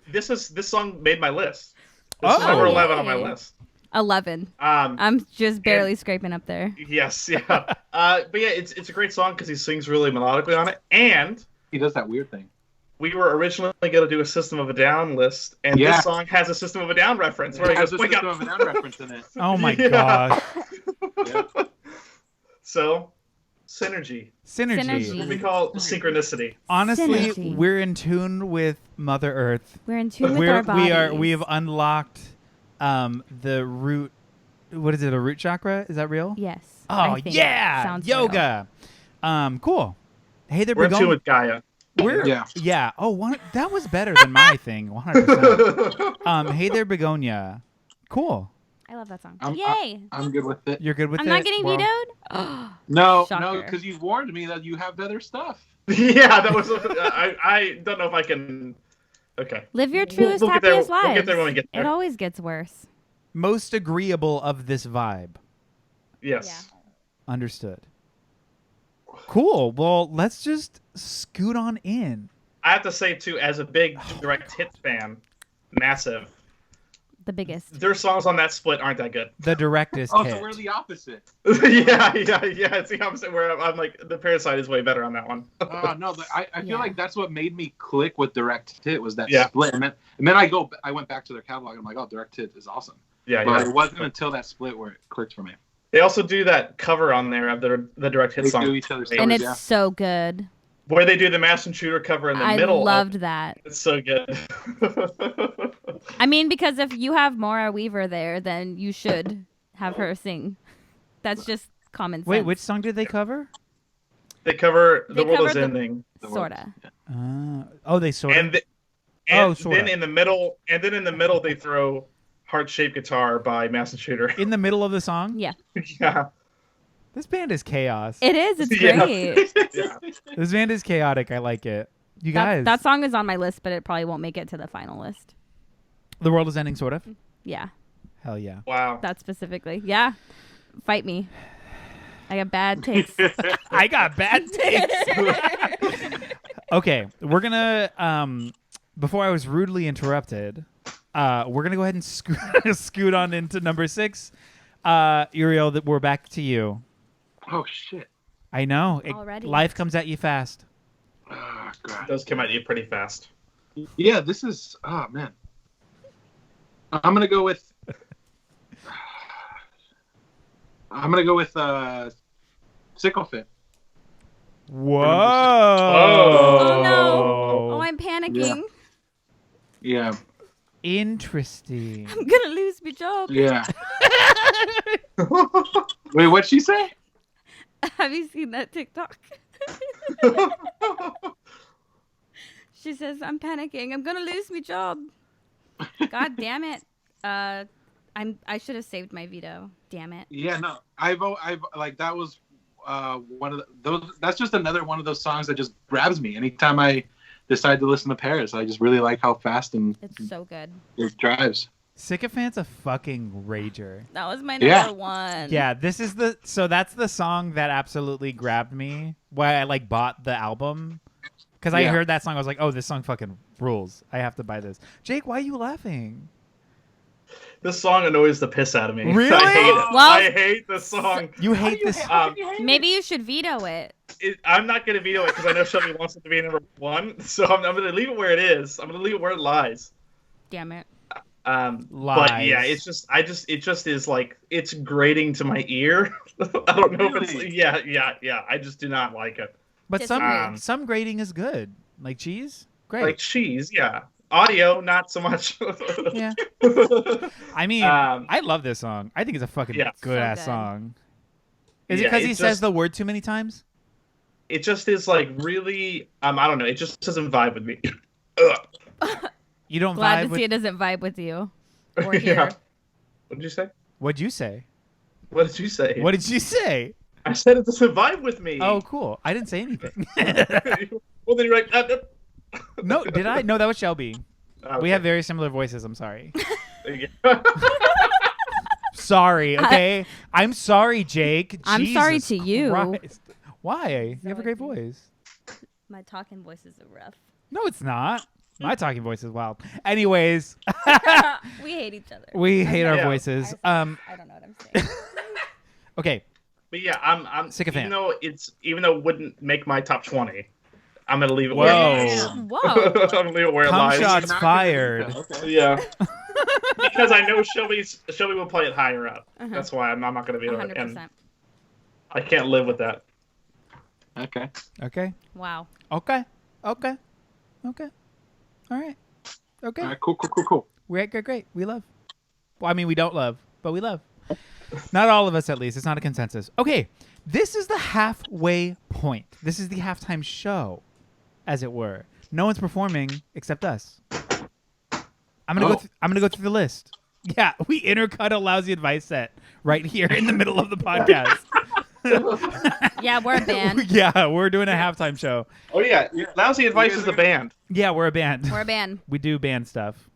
this song made my list. This is number Oh. 11 on my Yay. list. 11. Um, I'm just barely scraping up there. yes, yeah. But yeah, it's a great song because he sings really melodically on it, and He does that weird thing. we were originally going to do a System of a Down list, and Yeah. this song has a System of a Down reference where he It has goes, a "Wake System up!" of a Down reference in it. Oh my Yeah. gosh. Yeah. So, synergy. Synergy. What Synergy. we call synchronicity. Honestly, Synergy. we're in tune with Mother Earth. We're in tune with our bodies. We have unlocked the root. What is it? A root chakra? Is that real? Yes. Oh I think yeah, sounds real. yoga. Cool. Hey there, We're in tune Begonia. with Gaia. We're Yeah. Oh, that was better than my thing. 100%. Hey there, Begonia. Cool. I love that song. I'm- Yay! I'm good with it. You're good with I'm it. not getting Well- vetoed? No, Shocker. because you warned me that you have other stuff. Yeah, that was. I don't know if I can. Okay. Live your We'll- truest, we'll get there- happiest lives. we'll get there when we get there. It always gets worse. Most agreeable of this vibe. Yes. Understood. Cool. Well, let's just scoot on in. I have to say too, as a big Direct Hit fan, massive. The biggest. Their songs on that split aren't that good. The directest Oh, hit. so we're the opposite. yeah. It's the opposite. Where I'm like, the Parasite is way better on that one. Oh no, I feel Yeah. like that's what made me click with Direct Hit was that Yeah. split, and then I went back to their catalog. And I'm like, oh, Direct Hit is awesome. Yeah, But yeah. it wasn't until that split where it clicked for me. They also do that cover on there of the Direct Hit They song, do each other's And covers, it's yeah. so good. where they do the Mass Intruder cover in the I middle. loved that. It's so good. I mean, because if you have Maura Weaver there, then you should have her sing. That's just common sense. Wait, which song did they cover? They cover They The World covered Is the- Ending. Sorta. They sort of. And sorta. then in the middle, they throw Heart-Shaped Guitar by Mass Intruder. In the middle of the song? Yeah. Yeah. This band is chaos. It is. It's Yeah. great. Yeah. This band is chaotic. I like it. You guys. That song is on my list, but it probably won't make it to the final list. The world is ending, sort of. Yeah. Hell yeah. Wow. That specifically. Yeah. Fight me. I got bad taste. I got bad taste. Okay, we're gonna. Before I was rudely interrupted, we're gonna go ahead and scoot on into number 6. Uriel, that we're back to you. Oh shit. I know. Already? Life comes at you fast. Oh god. Those came at you pretty fast. Yeah, this is. Oh man. I'm gonna go with. Sickle Fit. Whoa. Oh, no. Oh, I'm panicking. Yeah. Interesting. I'm gonna lose my job. Yeah. Wait, what'd she say? Have you seen that TikTok? She says, I'm panicking. I'm gonna lose my job. God damn it. I should have saved my veto. Damn it. Yeah, no, I've like that was one of those. That's just another one of those songs that just grabs me anytime I decide to listen to Paris. I just really like how fast and It's so good. it drives. Sycophant's a fucking rager. That was my Yeah. number one. Yeah, that's the song that absolutely grabbed me. Why I like bought the album because I Yeah. heard that song. I was like, oh, this song fucking rules. I have to buy this. Jake, why are you laughing? This song annoys the piss out of me. Really? I hate it. Well- I hate this song. You hate this? Maybe you should veto it. I'm not going to veto it because I know Shelby wants it to be number one. So I'm going to leave it where it is. I'm going to leave it where it lies. Damn it. But yeah, it just is like it's grating to my ear. I don't know if it's yeah. I just do not like it. But Disagree. some grading is good. Like cheese, great. Like cheese, yeah. Audio, not so much. Yeah. I mean, I love this song. I think it's a fucking Yeah. good ass So good. song. Is it Yeah, because he it says just- the word too many times? It just is like really. I don't know. It just doesn't vibe with me. Ugh. You don't Glad vibe to with. see it doesn't vibe with you. Or Yeah. here. What did you say? What'd you say? What did you say? What did you say? I said it doesn't vibe with me. Oh, cool. I didn't say anything. Well, then you're like. No, did I? No, that was Shelby. Okay. We have very similar voices. I'm sorry. There you go. Sorry, okay? I'm sorry, Jake. I'm sorry Jesus to you. Christ. Why? You have a Sorry great to you. voice. My talking voices are rough. No, it's not. My talking voice is wild. Anyways, We hate each other. we hate our Yeah. voices. I don't know what I'm saying. Okay. But yeah, I'm Sycophant. even though it wouldn't make my top 20, I'm gonna leave it Whoa. where it is. Whoa. I'm gonna leave it where it Cum lies. shots fired. Okay. Yeah. Because I know Shelby will play it higher up. Uh-huh. That's why I'm not gonna be able to, 100%. and I can't live with that. Okay. Okay. Wow. Okay. Okay. Okay. All right. Okay. All right. Cool. We're great. We love. Well, I mean, we don't love, but we love. Not all of us, at least. It's not a consensus. Okay. This is the halfway point. This is the halftime show, as it were. No one's performing except us. I'm gonna go through the list. Yeah, we intercut a lousy advice set right here in the middle of the podcast. Yeah, we're a band. Yeah, we're doing a halftime show. Oh yeah, Lousy Advice is the band. Yeah, we're a band. We're a band. We do band stuff.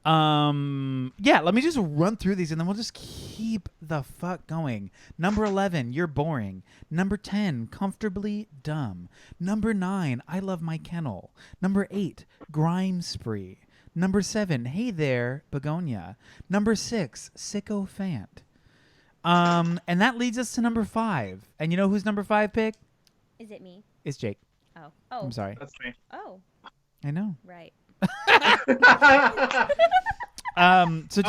Yeah, let me just run through these and then we'll just keep the fuck going. Number 11, You're Boring. Number 10, Comfortably Dumb. Number 9, I Love My Kennel. Number 8, Grime Spree. Number 7, Hey There, Begonia. Number 6, Sycophant. And that leads us to number 5. And you know who's number 5 pick? Is it me? It's Jake. Oh. Oh. I'm sorry. That's me. Oh. I know. Right. So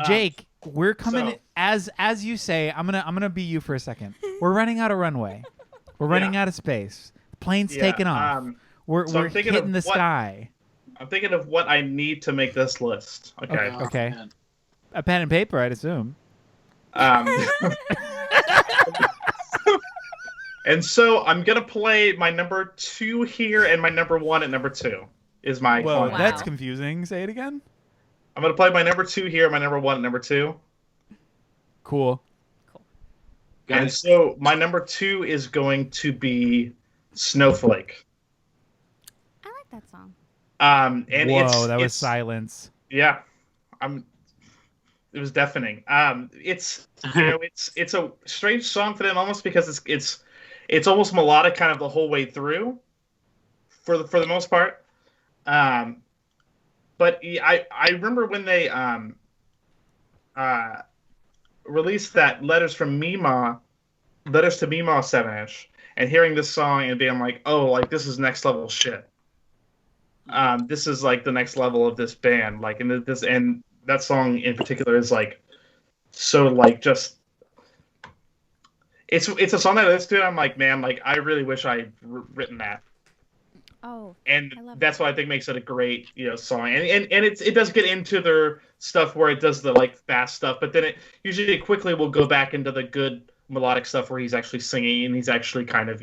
Jake, we're coming so- as you say. I'm gonna be you for a second. We're running out of runway. We're running out of space. The plane's Yeah, taking off. We're so I'm thinking hitting of the what- sky. I'm thinking of what I need to make this list. Okay. Okay. man. A pen and paper, I'd assume. And so I'm gonna play my number 2 here and my number 1 at number 2 is my. Whoa, final. that's Wow. confusing. Say it again. I'm gonna play my number 2 here, my number 1 at number 2. Cool. And Guys, so my number 2 is going to be Snowflake. I like that song. And Whoa, that was it's silence. Yeah, it was deafening. It's it's a strange song for them almost because it's almost melodic kind of the whole way through, for the most part. But I remember when they released that Letters to Mima 7-inch, and hearing this song and being like, oh, like this is next level shit. This is like the next level of this band, like, and this and that song in particular is like so like just it's a song that I listen to and I'm like, man, like I really wish I'd written that. Oh. And I love that's what I think makes it a great, song. And it does get into their stuff where it does the like fast stuff, but then it usually quickly will go back into the good melodic stuff where he's actually singing and he's actually kind of,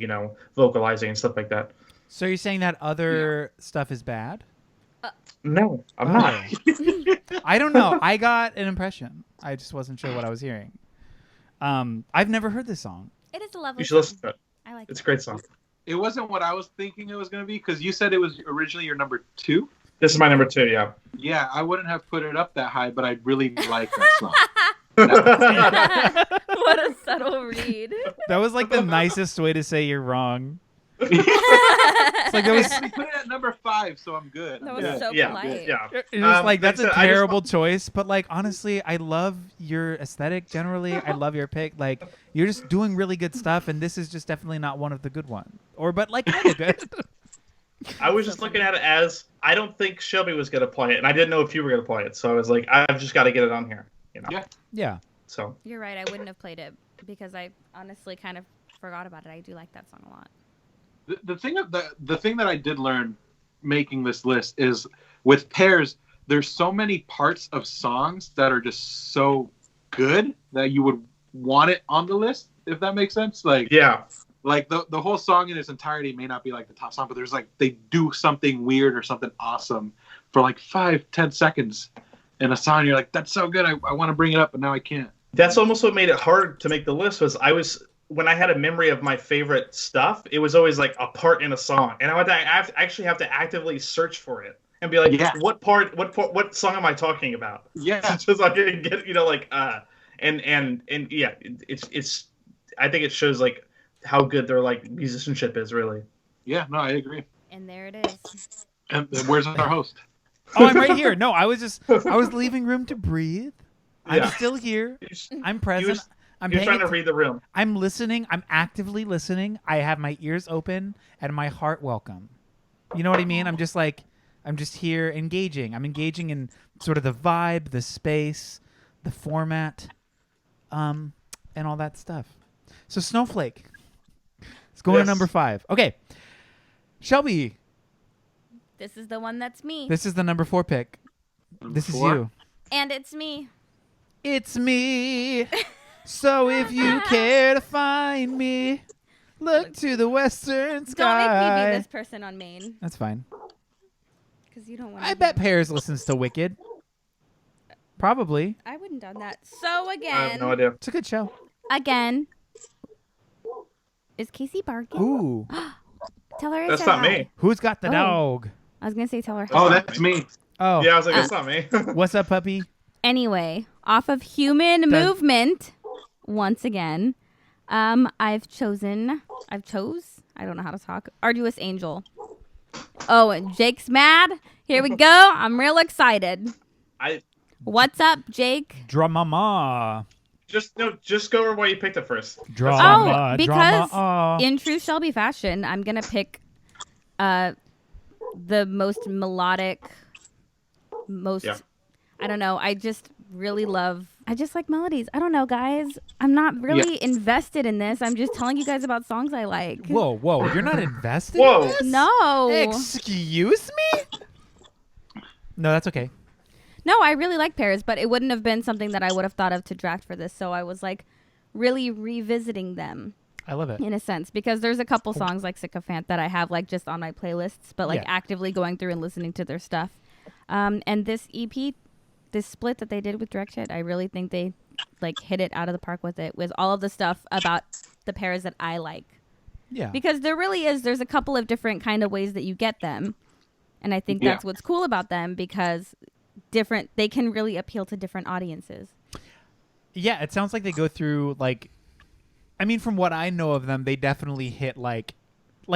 vocalizing and stuff like that. So you're saying that other stuff is bad? No, I'm not. I don't know. I got an impression. I just wasn't sure what I was hearing. I've never heard this song. It is a lovely You should song. listen to it. I like It's it. a great song. It wasn't what I was thinking it was going to be because you said it was originally your number 2. This is my number 2. Yeah. Yeah, I wouldn't have put it up that high, but I really like that song. What a subtle read. That was like the nicest way to say you're wrong. It's like it was. I put it at number 5, so I'm good. That was Yeah. so Yeah. polite. Yeah. It was like that's a I just- terrible choice, but like honestly, I love your aesthetic generally. I love your pick. Like you're just doing really good stuff, and this is just definitely not one of the good ones. But like kind of good. I was just looking at it as I don't think Shelby was going to play it, and I didn't know if you were going to play it. So I was like, I've just got to get it on here. You know. Yeah. Yeah. So You're right. I wouldn't have played it because I honestly kind of forgot about it. I do like that song a lot. The thing that I did learn making this list is with Pears, there's so many parts of songs that are just so good that you would want it on the list, if that makes sense. Like yeah. like the whole song in its entirety may not be like the top song, but there's like they do something weird or something awesome for like 5-10 seconds in a song. You're like, that's so good. I want to bring it up, but now I can't. That's almost what made it hard to make the list. When I had a memory of my favorite stuff, it was always like a part in a song, and I actually have to actively search for it and be like, Yeah. what song am I talking about? Yeah. Just so I can get, and yeah, it's I think it shows like how good their like musicianship is really. Yeah, no, I agree. And there it is. And where's our host? Oh, I'm right here. No, I was leaving room to breathe. I'm Yeah. still here. I'm He present. was, I'm he was paying trying to atten- read the room. I'm listening. I'm actively listening. I have my ears open and my heart welcome. You know what I mean? I'm just here engaging. I'm engaging in sort of the vibe, the space, the format, and all that stuff. So Snowflake. It's going to Yes. number 5. Okay. Shelby, This is the one that's me. this is the number 4 pick. This is 4? you. And it's me. It's me. So if you care to find me, look to the western sky. Don't make me be this person on Maine. That's fine. Because you don't want I bet Pears listens to Wicked. Probably. I wouldn't have done that. So I again. have no idea. It's a good show. Again. Is Casey barking? Ooh. Tell her I That's said not hi. me. Who's got the Oh. dog? I was going to say tell her hi. Oh, that's me. Oh. Yeah, I was like, that's not me. What's up, puppy? Anyway, off of Human Movement, once again, I don't know how to talk, Arduous Angel. Oh, and Jake's mad. Here we go. I'm real excited. What's up, Jake? Drama. Just go over why you picked it first. Drama. Oh, because drama. in true Shelby fashion, I'm going to pick the most melodic, Yeah. I don't know. I just like melodies. I don't know, guys. I'm not really invested in this. I'm just telling you guys about songs I like. Whoa. You're not invested Whoa. in this? No. Excuse me? No, that's okay. No, I really like Pears, but it wouldn't have been something that I would have thought of to draft for this. So I was like really revisiting them I love it. in a sense because there's a couple songs like Sycophant that I have like just on my playlists, but like Yeah. actively going through and listening to their stuff. And this EP, this split that they did with Direct Hit, I really think they like hit it out of the park with it, with all of the stuff about the Pears that I like. Yeah. Because there's a couple of different kind of ways that you get them. And I think that's what's cool about them because they can really appeal to different audiences. Yeah, it sounds like they go through like, I mean, from what I know of them, they definitely hit like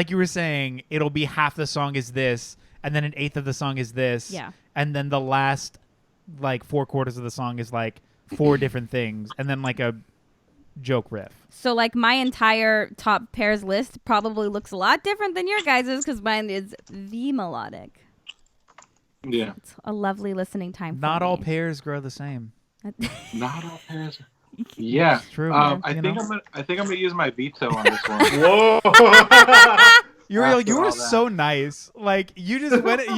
you were saying, it'll be half the song is this, and then an eighth of the song is this, Yeah. and then the last like 4/4 of the song is like 4 different things, and then like a joke riff. So like my entire top Pears list probably looks a lot different than your guys's because mine is the melodic. Yeah. It's a lovely listening time. Not for all me. pears grow the same. Not all Pears. Yeah. It's true. I you think know? I'm gonna use my veto on this one. Whoa. Uriel, After you were all that. so nice. Like you just went into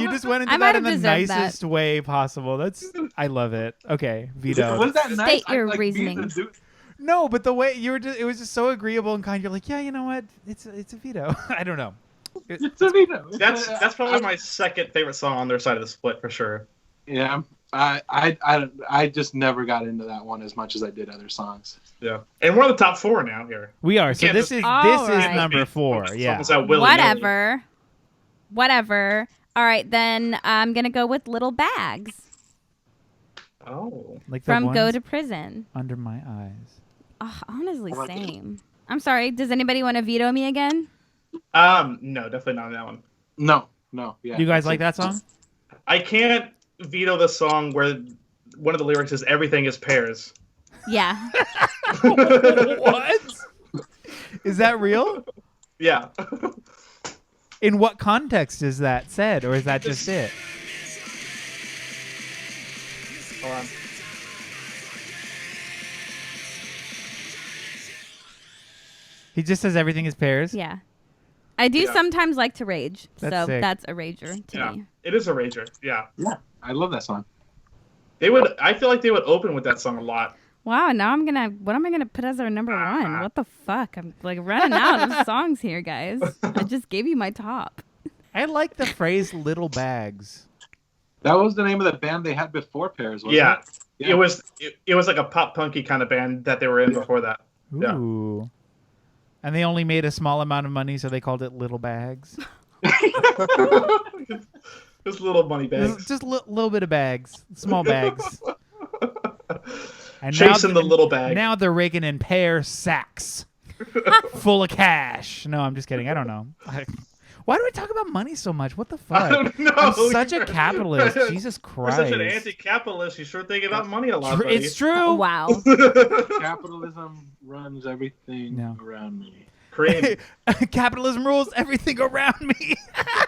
I that might in the have deserved nicest way possible. I love it. Okay, veto. Was that nice? State your I, like, reasoning. veto, dude. No, but the way you were, it was just so agreeable and kind. You're like, yeah, you know what? It's a veto. I don't know. It's a veto. That's probably my second favorite song on their side of the split for sure. Yeah. I just never got into that one as much as I did other songs. Yeah, and we're on the top 4 now here. We are. You So can't this just- is All this is right. number 4. Yeah. Songs out willy-nilly. Whatever. All right, then I'm gonna go with Little Bags Oh, Like the from ones Go to Prison. under my eyes. Oh, honestly, same. I'm sorry. Does anybody want to veto me again? no, definitely not that one. No. Yeah. Do you guys like that song? I can't veto the song where one of the lyrics is "Everything is pears." Yeah. What? Is that real? Yeah. In what context is that said, or is that just it? Hold on. He just says everything is pears. Yeah. I do Yeah. sometimes like to rage, That's so sick. that's a rager to Yeah, me. it is a rager. Yeah, I love that song. they would. I feel like they would open with that song a lot. Wow, now what am I gonna put as our number one? What the fuck? I'm like running out of songs here, guys. I just gave you my top. I like the phrase "little bags." That was the name of the band they had before Pears, wasn't Yeah, it? Yeah. it was like a pop punky kind of band that they were in before that. Yeah. Ooh. And they only made a small amount of money, so they called it Little Bags. Just little money bags. Just a little bit of bags, small bags. And Chasing the little bag. Now they're raking in pear sacks full of cash. No, I'm just kidding. I don't know. Why do we talk about money so much? What the fuck? I don't know. I'm such a capitalist. Jesus You're Christ. such an anti-capitalist. You sure think about money a lot, buddy. It's true. Oh, wow. Capitalism runs everything No. around me. Cream. Capitalism rules everything around me.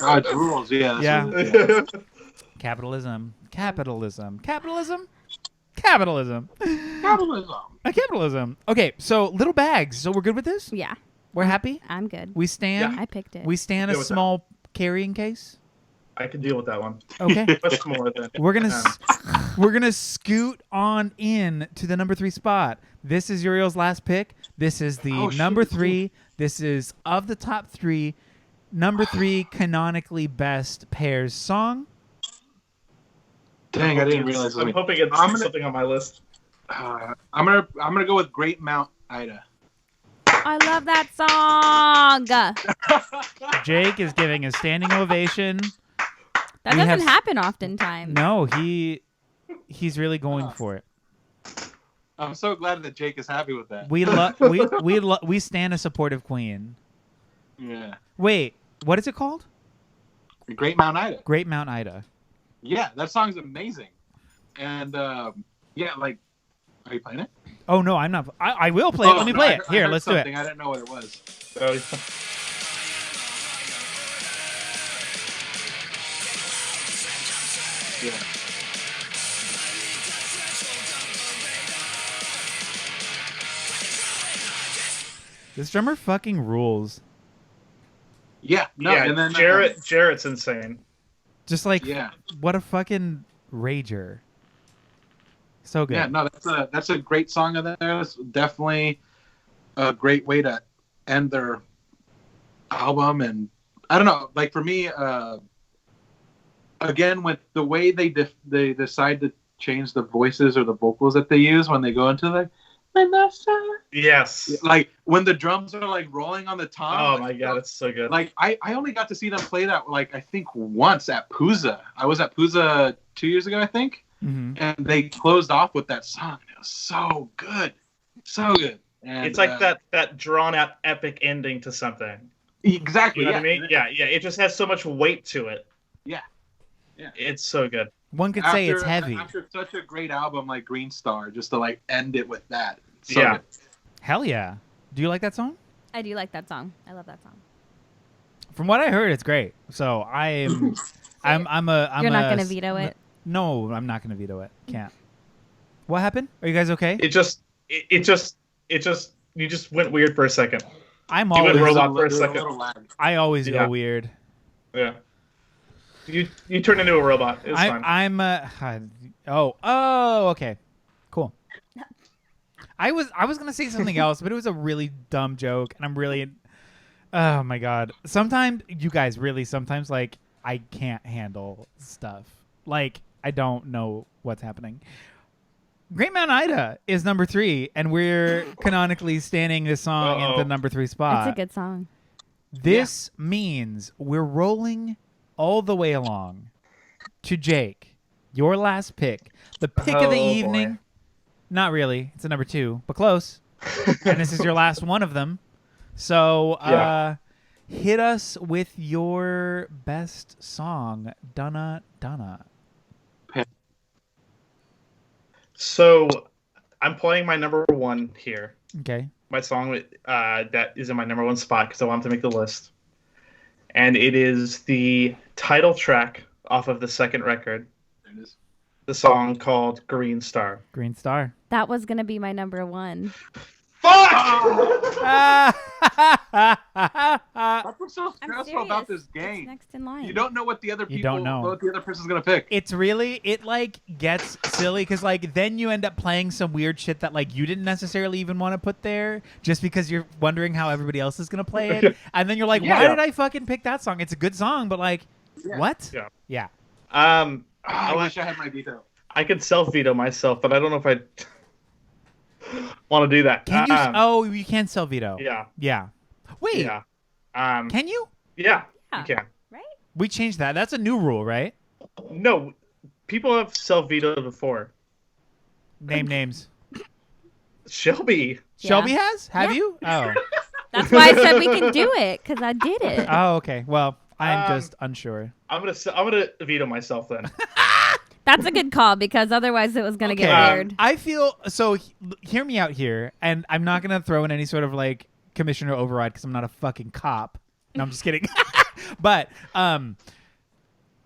Oh, it's rules, yeah. Yeah. Yeah. Capitalism. Capitalism. Capitalism. Capitalism. Okay, so little bags. So we're good with this? Yeah, We're happy? I'm good. We stand? I picked it. We stand a Good with that. small carrying case? I can deal with that one. Okay. Much more than We're gonna scoot on in to the number 3 spot. This is Uriel's last pick. This is the number 3. This is of the top 3, number 3 canonically best Pears song. Dang, I didn't realize. I'm hoping it's something on my list. I'm gonna go with Great Mount Ida. I love that song. Jake is giving a standing ovation. That We doesn't have- happen oftentimes. No, he's really going for it. I'm so glad that Jake is happy with that. We stand a supportive queen. Yeah. Wait, what is it called? Great Mount Ida. Great Mount Ida. Yeah, that song's amazing. And yeah, like, are you playing it? Oh no, I'm not. I will play it. Let me play it. I Here, heard let's do it. something. I didn't know what it was. Oh, yeah. Yeah. This drummer fucking rules. Yeah. No. Yeah, And then Jarrett's insane. Just like, Yeah. what a fucking rager. So good. Yeah. No, that's a great song of theirs. Definitely a great way to end their album. And I don't know. Like for me, again, with the way they decide to change the voices or the vocals that they use when they go into the Yes. like when the drums are like rolling on the tom. Oh like, my god, it's so good. Like I only got to see them play that like I think once at Pooza. I was at Pooza 2 years ago, I think, Mhm. and they closed off with that song. It was so good, so good. And, It's like that drawn out epic ending to something. Exactly. You know yeah. what I mean? Yeah, yeah. It just has so much weight to it. Yeah. Yeah. It's so good. One could say it's heavy. After such a great album like Green Star, just to like end it with that. So Yeah. good. Hell yeah. Do you like that song? I do like that song. I love that song. From what I heard, it's great. So I'm You're not gonna veto it. No, I'm not gonna veto it. Can't. What happened? Are you guys okay? It just you just went weird for a second. I'm You went always robot for a There's second. little lag. I always Yeah. go weird. Yeah. You turned into a robot. It's fine. Okay. Cool. I was gonna say something else, but it was a really dumb joke, and Oh my god. Sometimes you guys really sometimes like I can't handle stuff. Like I don't know what's happening. Great Mount Ida is number 3, and we're canonically standing this song in the number 3 spot. That's a good song. This means we're rolling all the way along to Jake, your last pick, the pick of the evening. Boy. Not really. It's a number 2, but close. And this is your last one of them. So hit us with your best song, Donna Donna. So I'm playing my number 1 here. Okay. My song that is in my number 1 spot because I want to make the list. And it is the title track off of the second record. There it is. The song called Green Star. Green Star. That was gonna be my number 1. Fuck! That's what's so I'm stressful about serious. this game. It's next in line. You don't know what the other You don't know. what the other person's gonna pick. It's really, it like gets silly because like then you end up playing some weird shit that like you didn't necessarily even want to put there just because you're wondering how everybody else is going to play it. And then you're like, why did I fucking pick that song? It's a good song, but like, what? Yeah. Yeah. I wish I had my veto. I could self-veto myself, but I don't know if I want to do that. Can you? Oh, you can self veto. Yeah. Yeah. Wait. Yeah. Can you? Yeah, Yeah. you can. Right? We changed that. That's a new rule, right? No, people have self-vetoed before. Name names. Shelby. Yeah. Shelby has? Have Yeah. you? Oh. That's why I said we can do it, because I did it. Oh, okay. Well, I'm just unsure. I'm gonna veto myself then. That's a good call, because otherwise it was going to get Okay. weird. I feel so. Hear me out here, and I'm not gonna throw in any sort of like commissioner override because I'm not a fucking cop. No, I'm just kidding. But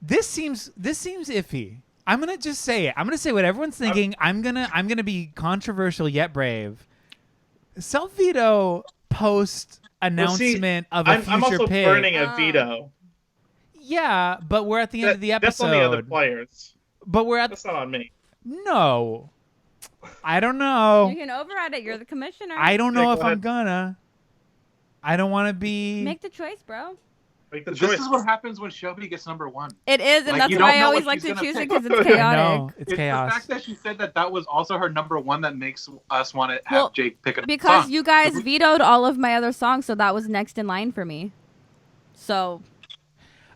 this seems iffy. I'm gonna just say it. I'm gonna say what everyone's thinking. I'm gonna be controversial yet brave. Self veto post announcement of a I'm future also pick. burning a veto. Yeah, but we're at the end of the That's episode. on the other players. But we're at That's not on me. no. I don't know. You can override it. You're the commissioner. I don't know Yeah, if go I'm ahead. gonna. I don't want to be. Make the choice, bro. Make the This choice. is what happens when Shelby gets number 1. It is, and Like, that's you why don't I know always what like she's to gonna choose it, pick. because it's No, chaotic. it's The chaos. fact that she said that was also her number 1 that makes us want to have Well, Jake pick a Because song. you guys vetoed all of my other songs, so that was next in line for me. So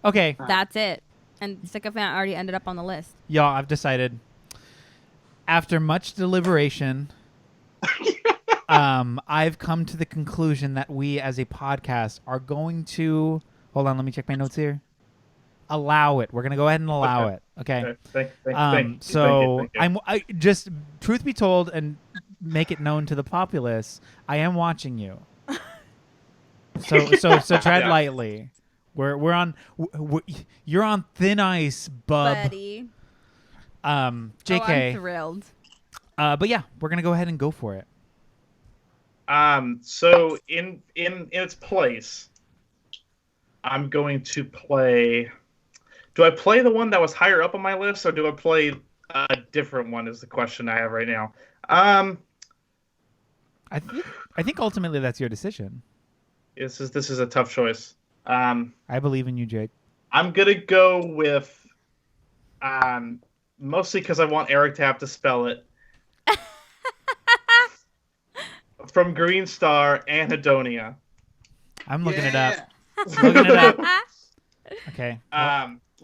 Okay, that's it. And Sycophant already ended up on the list. y'all, I've decided. After much deliberation, I've come to the conclusion that we, as a podcast, are going to. Hold on, let me check my notes here. Allow it. We're gonna go ahead and allow it. Okay. Thank you, So thank you. I just truth be told, and make it known to the populace, I am watching you. So tread Yeah. lightly. We're on. You're on thin ice, bub. Buddy. JK. Oh, I'm thrilled. But yeah, we're gonna go ahead and go for it. So in its place, I'm going to play. Do I play the one that was higher up on my list, or do I play a different one? Is the question I have right now. I think ultimately that's your decision. This is a tough choice. I believe in you, Jake. I'm gonna go with, mostly because I want Eric to have to spell it. From Green Star, Anhedonia. I'm looking it up. Looking it up. Okay.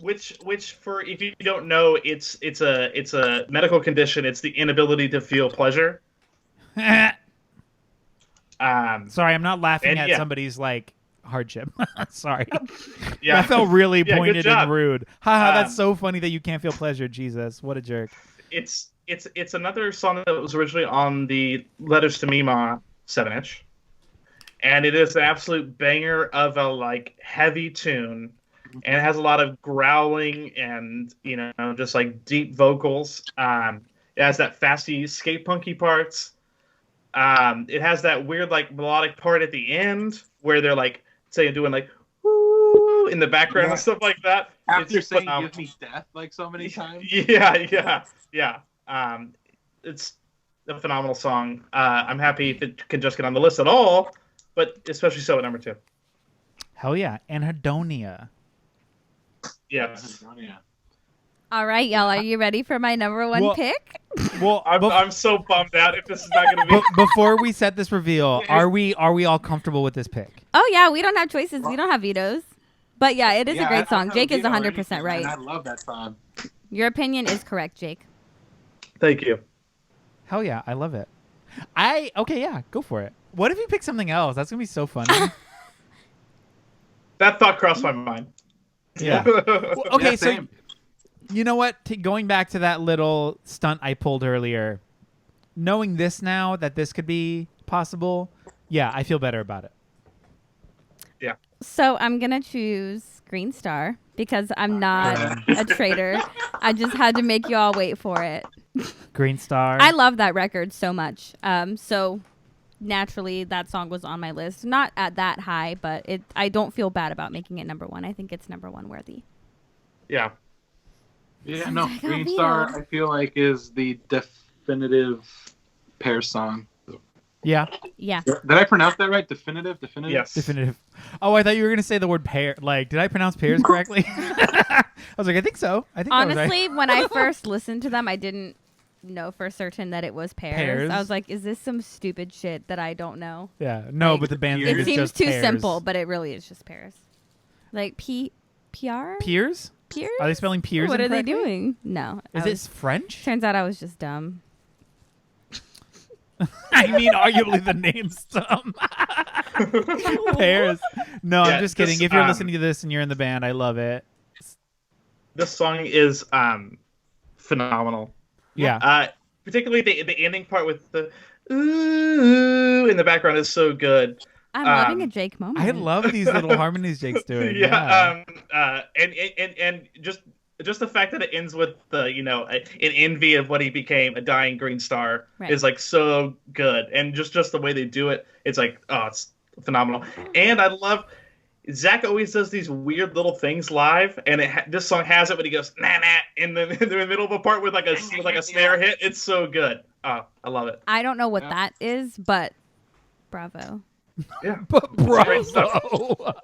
Which for if you don't know, it's a medical condition. It's the inability to feel pleasure. Sorry, I'm not laughing And at yeah. somebody's like hardship. Sorry. Yeah, That felt really Yeah, good pointed job. and rude. Haha, that's Um, so funny that you can't feel pleasure. Jesus, what a jerk. It's another song that was originally on the Letters to Mima 7-inch, and it is an absolute banger of a like heavy tune, and it has a lot of growling and just like deep vocals. It has that fasty skate punky parts. It has that weird like melodic part at the end where they're like doing like woo in the background and stuff like that. After It's saying phenomenal. "give me death" like so many times. Yeah. It's a phenomenal song. I'm happy if it can just get on the list at all, but especially so at number 2. Hell yeah. Anhedonia. Yes. All right, y'all. Are you ready for my number one Well- pick? Well, I'm so bummed out if this is not going to be. before we set this reveal, are we all comfortable with this pick? Oh yeah, we don't have choices. We don't have vetoes. But yeah, it is a Yeah, I great don't song. have Jake a is veto or 100% anything, right. and I love that song. Your opinion is correct, Jake. Thank you. Hell yeah, I love it. Okay, yeah, go for it. What if you pick something else? That's gonna be so funny. That thought crossed my mind. Yeah. Well, okay, Yeah, so same. you know what? Going back to that little stunt I pulled earlier, knowing this now that this could be possible, yeah, I feel better about it. So I'm going to choose Green Star because I'm not a traitor. I just had to make you all wait for it. Green Star. I love that record so much. So naturally that song was on my list. Not at that high, but I don't feel bad about making it number one. I think it's number one worthy. Yeah. Yeah, Sounds no, like a Green veto. Star, I feel like, is the definitive Pears song. Yeah, Yeah. Did I pronounce that right? Definitive? Yes. definitive. Oh, I thought you were gonna say the word pear. Like, did I pronounce pears correctly? I was like, I think so. I think that was right. Honestly, when I first listened to them, I didn't know for certain that it was Pears. Pears? I was like, is this some stupid shit that I don't know? Yeah, no, Like, but the band's It name It is seems just too Pears. simple, but it really is just Pears. Like PR? Pears? Pears? Are they spelling pears? What are they incorrectly? doing? No. Is it French? Turns out I was just dumb. I mean, arguably the name's dumb. Pears. No, Yeah, I'm just kidding. this, If you're listening to this and you're in the band, I love it. This song is phenomenal. Yeah. Particularly the ending part with the ooh in the background is so good. I'm loving a Jake moment. I love these little harmonies Jake's doing. Yeah. And just the fact that it ends with the an envy of what he became, a dying Green Star, Right. is like so good, and just the way they do it, it's like it's phenomenal. And I love Zach always does these weird little things live, and this song has it when he goes nah nah in the middle of a part with like a snare hit. It's so good. I love it. I don't know what Yeah. that is, but bravo. Yeah, But great stuff. bravo.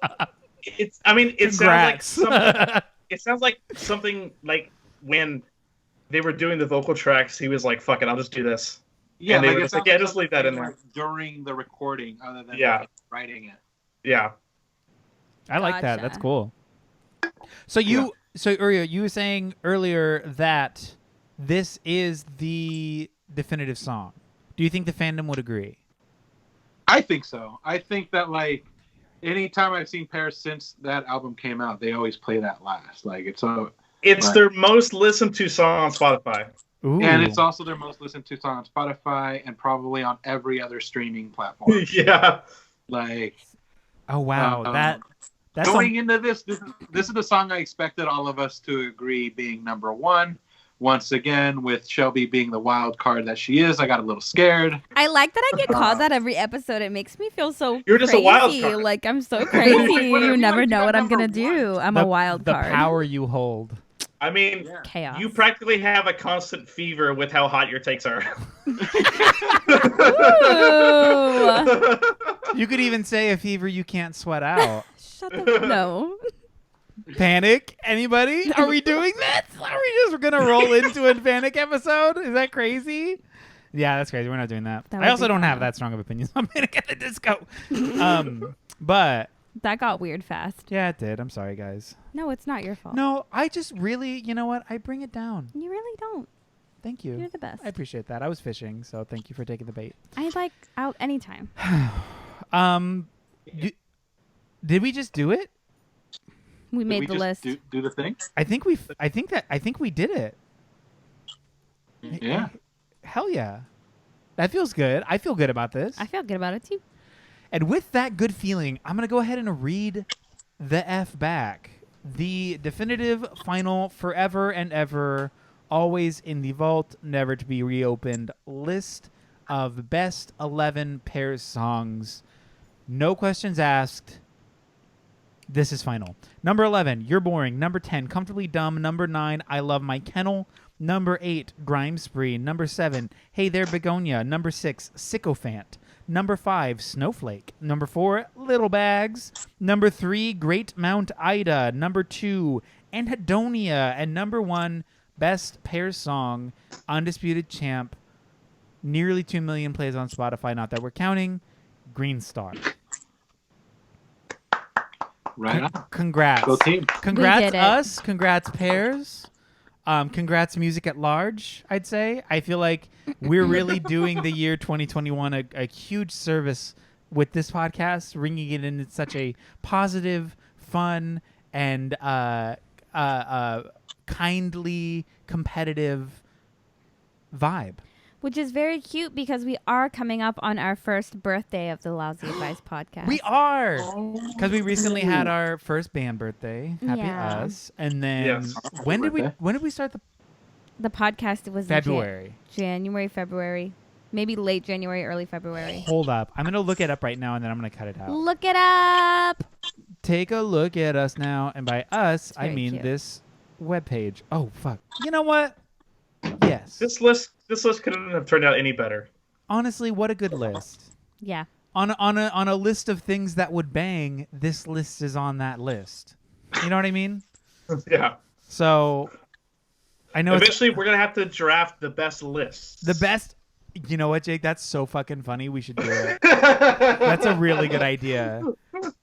it Congrats. sounds like something. It sounds like something like when they were doing the vocal tracks, he was like, "Fuck it, I'll just do this." Yeah, And they like, were it just like, sounds yeah, like just leave that in something there. like during the recording, other than Yeah. like, writing it. Yeah, I like that. That's Gotcha. cool. So Uriel, you were saying earlier that this is the definitive song. Do you think the fandom would agree? I think so. I think that like anytime I've seen Pears since that album came out, they always play that last. Like it's it's Right. their most listened to song on Spotify. Ooh. and it's also their most listened to song on Spotify and probably on every other streaming platform. Yeah, Like Oh wow, that's going into this is the song I expected all of us to agree being number one. Once again, with Shelby being the wild card that she is, I got a little scared. I like that I get called that every episode. It makes me feel so You're just crazy. a wild card. Like I'm so crazy. Whatever, You never like, know you what got I'm gonna number do. I'm the, a wild the card. power you hold. I mean, Yeah. Chaos. you practically have a constant fever with how hot your takes are. Ooh. You could even say a fever you can't sweat out. Shut the no. Panic? Anybody? Are we doing this? Are we just gonna roll into a panic episode? Is that crazy? Yeah, that's crazy. We're not doing that. That I would also be don't have fun. that strong of opinions on Panic at the Disco. But That got weird fast. yeah, it did. I'm sorry, guys. No, it's not your fault. No, I just really, you know what? I bring it down. You really don't. Thank you. You're the best. I appreciate that. I was fishing, so thank you for taking the bait. I like out anytime. Did we just do it? We Did made we the just list. do the thing? I think we did it. Yeah. Hell yeah. That feels good. I feel good about this. I feel good about it too. And with that good feeling, I'm going to go ahead and read the F back. The definitive, final, forever and ever, always in the vault, never to be reopened list of best 11 Pears songs. No questions asked. This is final. Number 11, You're Boring. Number 10, Comfortably Dumb. Number 9, I Love My Kennel. Number 8, Grime Spree. Number 7, Hey There Begonia. Number 6, Sycophant. Number 5, Snowflake. Number 4, Little Bags. Number 3, Great Mount Ida. Number 2, Anhedonia. And number 1, Best Pears Song, Undisputed Champ. Nearly 2 million plays on Spotify, not that we're counting. Green Star. Right on. Congrats. Go team. Congrats did it. us. Congrats Pears. Congrats music at large, I'd say. I feel like we're really doing the year 2021 a huge service with this podcast, ringing it in such a positive, fun, and kindly competitive vibe. Which is very cute because we are coming up on our first birthday of the Lousy Advice podcast. We are, because we recently had our first band birthday. Happy Yeah. us! And then Yes. when did Birthday. we start The podcast was in February? January, February. Maybe late January, early February. Hold up, I'm gonna look it up right now, and then I'm gonna cut it out. Look it up. Take a look at us now, and by us I very mean cute. this webpage. Oh fuck! You know what? Yes. This list couldn't have turned out any better. Honestly, what a good list. Yeah. On a list of things that would bang, this list is on that list. You know what I mean? Yeah. So I know it's Eventually, we're gonna have to draft the best lists. the best. You know what, Jake? That's so fucking funny. We should do it. That's a really good idea.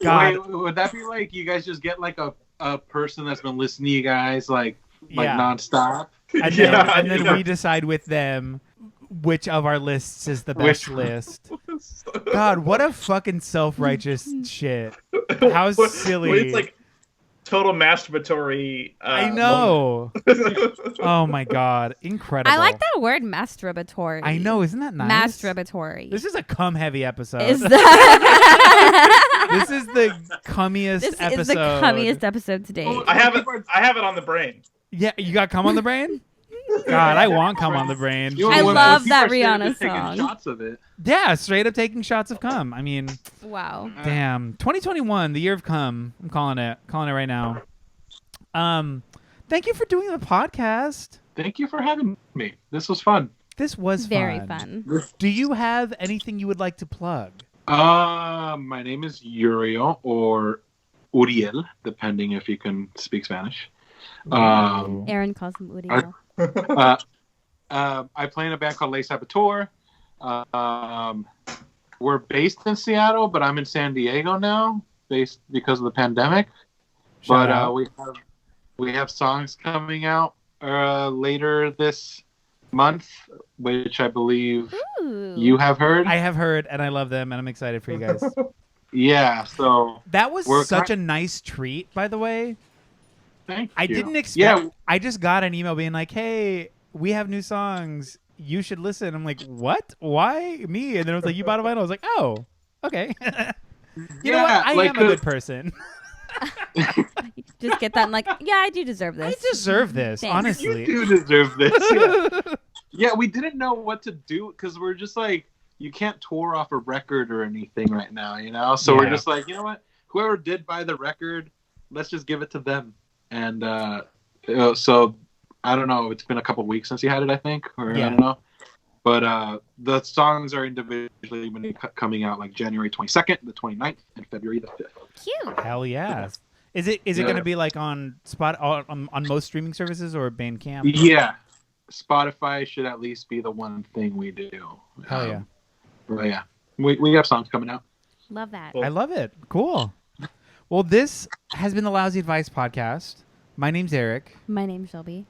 God, Wait, would that be like you guys just get like a person that's been listening to you guys like Yeah. nonstop? and then we decide with them which of our lists is the best Which- list. God, what a fucking self-righteous shit. How silly. It's like total masturbatory. I know. Oh my god, incredible. I like that word, masturbatory. I know, isn't that nice? Masturbatory. This is a cum-heavy episode. Is that This is the cummiest this episode. is the cummiest episode to date. I have it on the brain. Yeah, you got cum on the brain? God, I want cum on the brain. You know, I when love people that are straight up Rihanna just taking song. Shots of it. Yeah, straight up taking shots of cum. I mean, Wow. damn. 2021, the year of cum. I'm calling it right now. Thank you for doing the podcast. Thank you for having me. This was fun. This was Very fun. Do you have anything you would like to plug? My name is Uriel or Uriel, depending if you can speak Spanish. Aaron calls him Uriel. I play in a band called Les Saboteur. We're based in Seattle, but I'm in San Diego now, based because of the pandemic. Shout But out. we have songs coming out later this month, which I believe Ooh. you have heard. I have heard, and I love them, and I'm excited for you guys. Yeah, so That was We're such ki- a nice treat, by the way. thank I you. didn't expect. Yeah, I just got an email being like, "Hey, we have new songs. You should listen." I'm like, "What? Why me?" And then it was like, "You bought a vinyl." I was like, "Oh, okay." You know what? Yeah, I like, am a good person. Just get that and like, yeah, I do deserve I this. deserve this, Thanks. honestly. you do deserve this. Yeah. Yeah, we didn't know what to do because we're just like, you can't tour off a record or anything right now, you know? So Yeah. we're just like, you know what? Whoever did buy the record, let's just give it to them. And so, I don't know. It's been a couple weeks since you had it, I think. Or Yeah. I don't know. But the songs are individually coming out like January 22nd, the 29th, and February the 5th. Cute. Hell yes. Is it Yeah. going to be like on on most streaming services or Bandcamp? Yeah. Spotify should at least be the one thing we do. Hell yeah. But yeah. We have songs coming out. Love that. Cool. I love it. Cool. Well, this has been the Lousy Advice podcast. My name's Eric. My name's Shelby.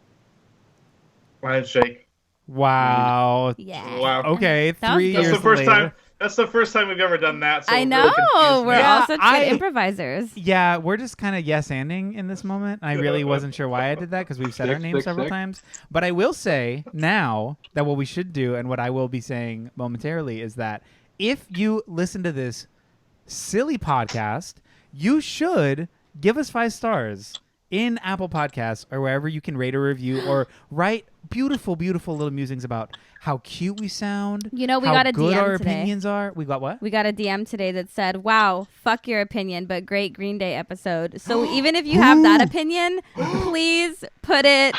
My name's Jake. Wow. Yeah. Wow. Okay, That was 3 good. years That's the first later. time. That's the first time we've ever done that. So I it know. Really confused me. We're Yeah, all such I- good improvisers. Yeah, we're just kind of yes-anding in this moment. I really wasn't sure why I did that because we've said our Sick, names sick, several sick. times. But I will say now that what we should do and what I will be saying momentarily is that if you listen to this silly podcast, you should give us 5 stars in Apple Podcasts or wherever you can rate or review or write beautiful, beautiful little musings about how cute we sound. You know, we how got a good DM our today. opinions are. We got what? We got a DM today that said, "Wow, fuck your opinion, but great Green Day episode." So even if you have that opinion, please put it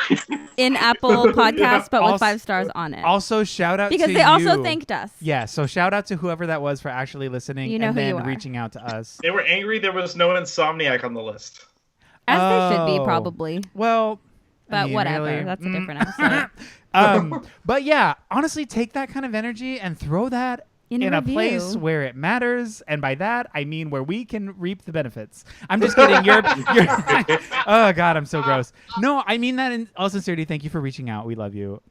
in Apple Podcasts, but with Also- 5 stars on it. Also, shout out Because to they also you. thanked us. Yeah, so shout out to whoever that was for actually listening You know and who then you are. reaching out to us. They were angry there was no Insomniac on the list. As they should be, Oh. probably. Well, I But mean, whatever. really, That's a different episode. But yeah, honestly, take that kind of energy and throw that In in a a place review. where it matters, and by that I mean where we can reap the benefits. I'm just kidding. You're oh god, I'm so gross. No, I mean that in all sincerity. Thank you for reaching out. We love you.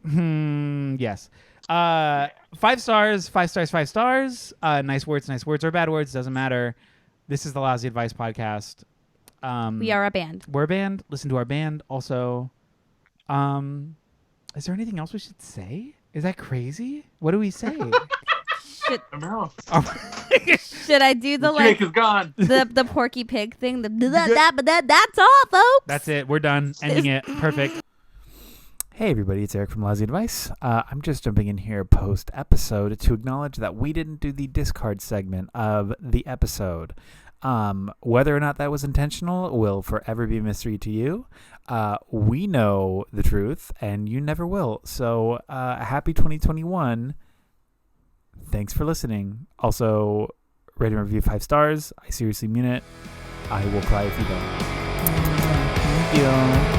Yes. 5 stars, 5 stars, 5 stars. Nice words or bad words, doesn't matter. This is the Lousy Advice Podcast. We are a band. We're a band. Listen to our band. Also, is there anything else we should say? Is that crazy? What do we say? Should, I don't know. should I do the Jake is gone. the Porky Pig thing? That's all, folks. That's it. We're done. Ending it. Perfect. Hey everybody, it's Eric from Lousy Advice. I'm just jumping in here post-episode to acknowledge that we didn't do the discard segment of the episode. Whether or not that was intentional will forever be a mystery to you. We know the truth, and you never will. So, happy 2021. Thanks for listening. Also, rate and review 5 stars. I seriously mean it. I will cry if you don't. Thank you.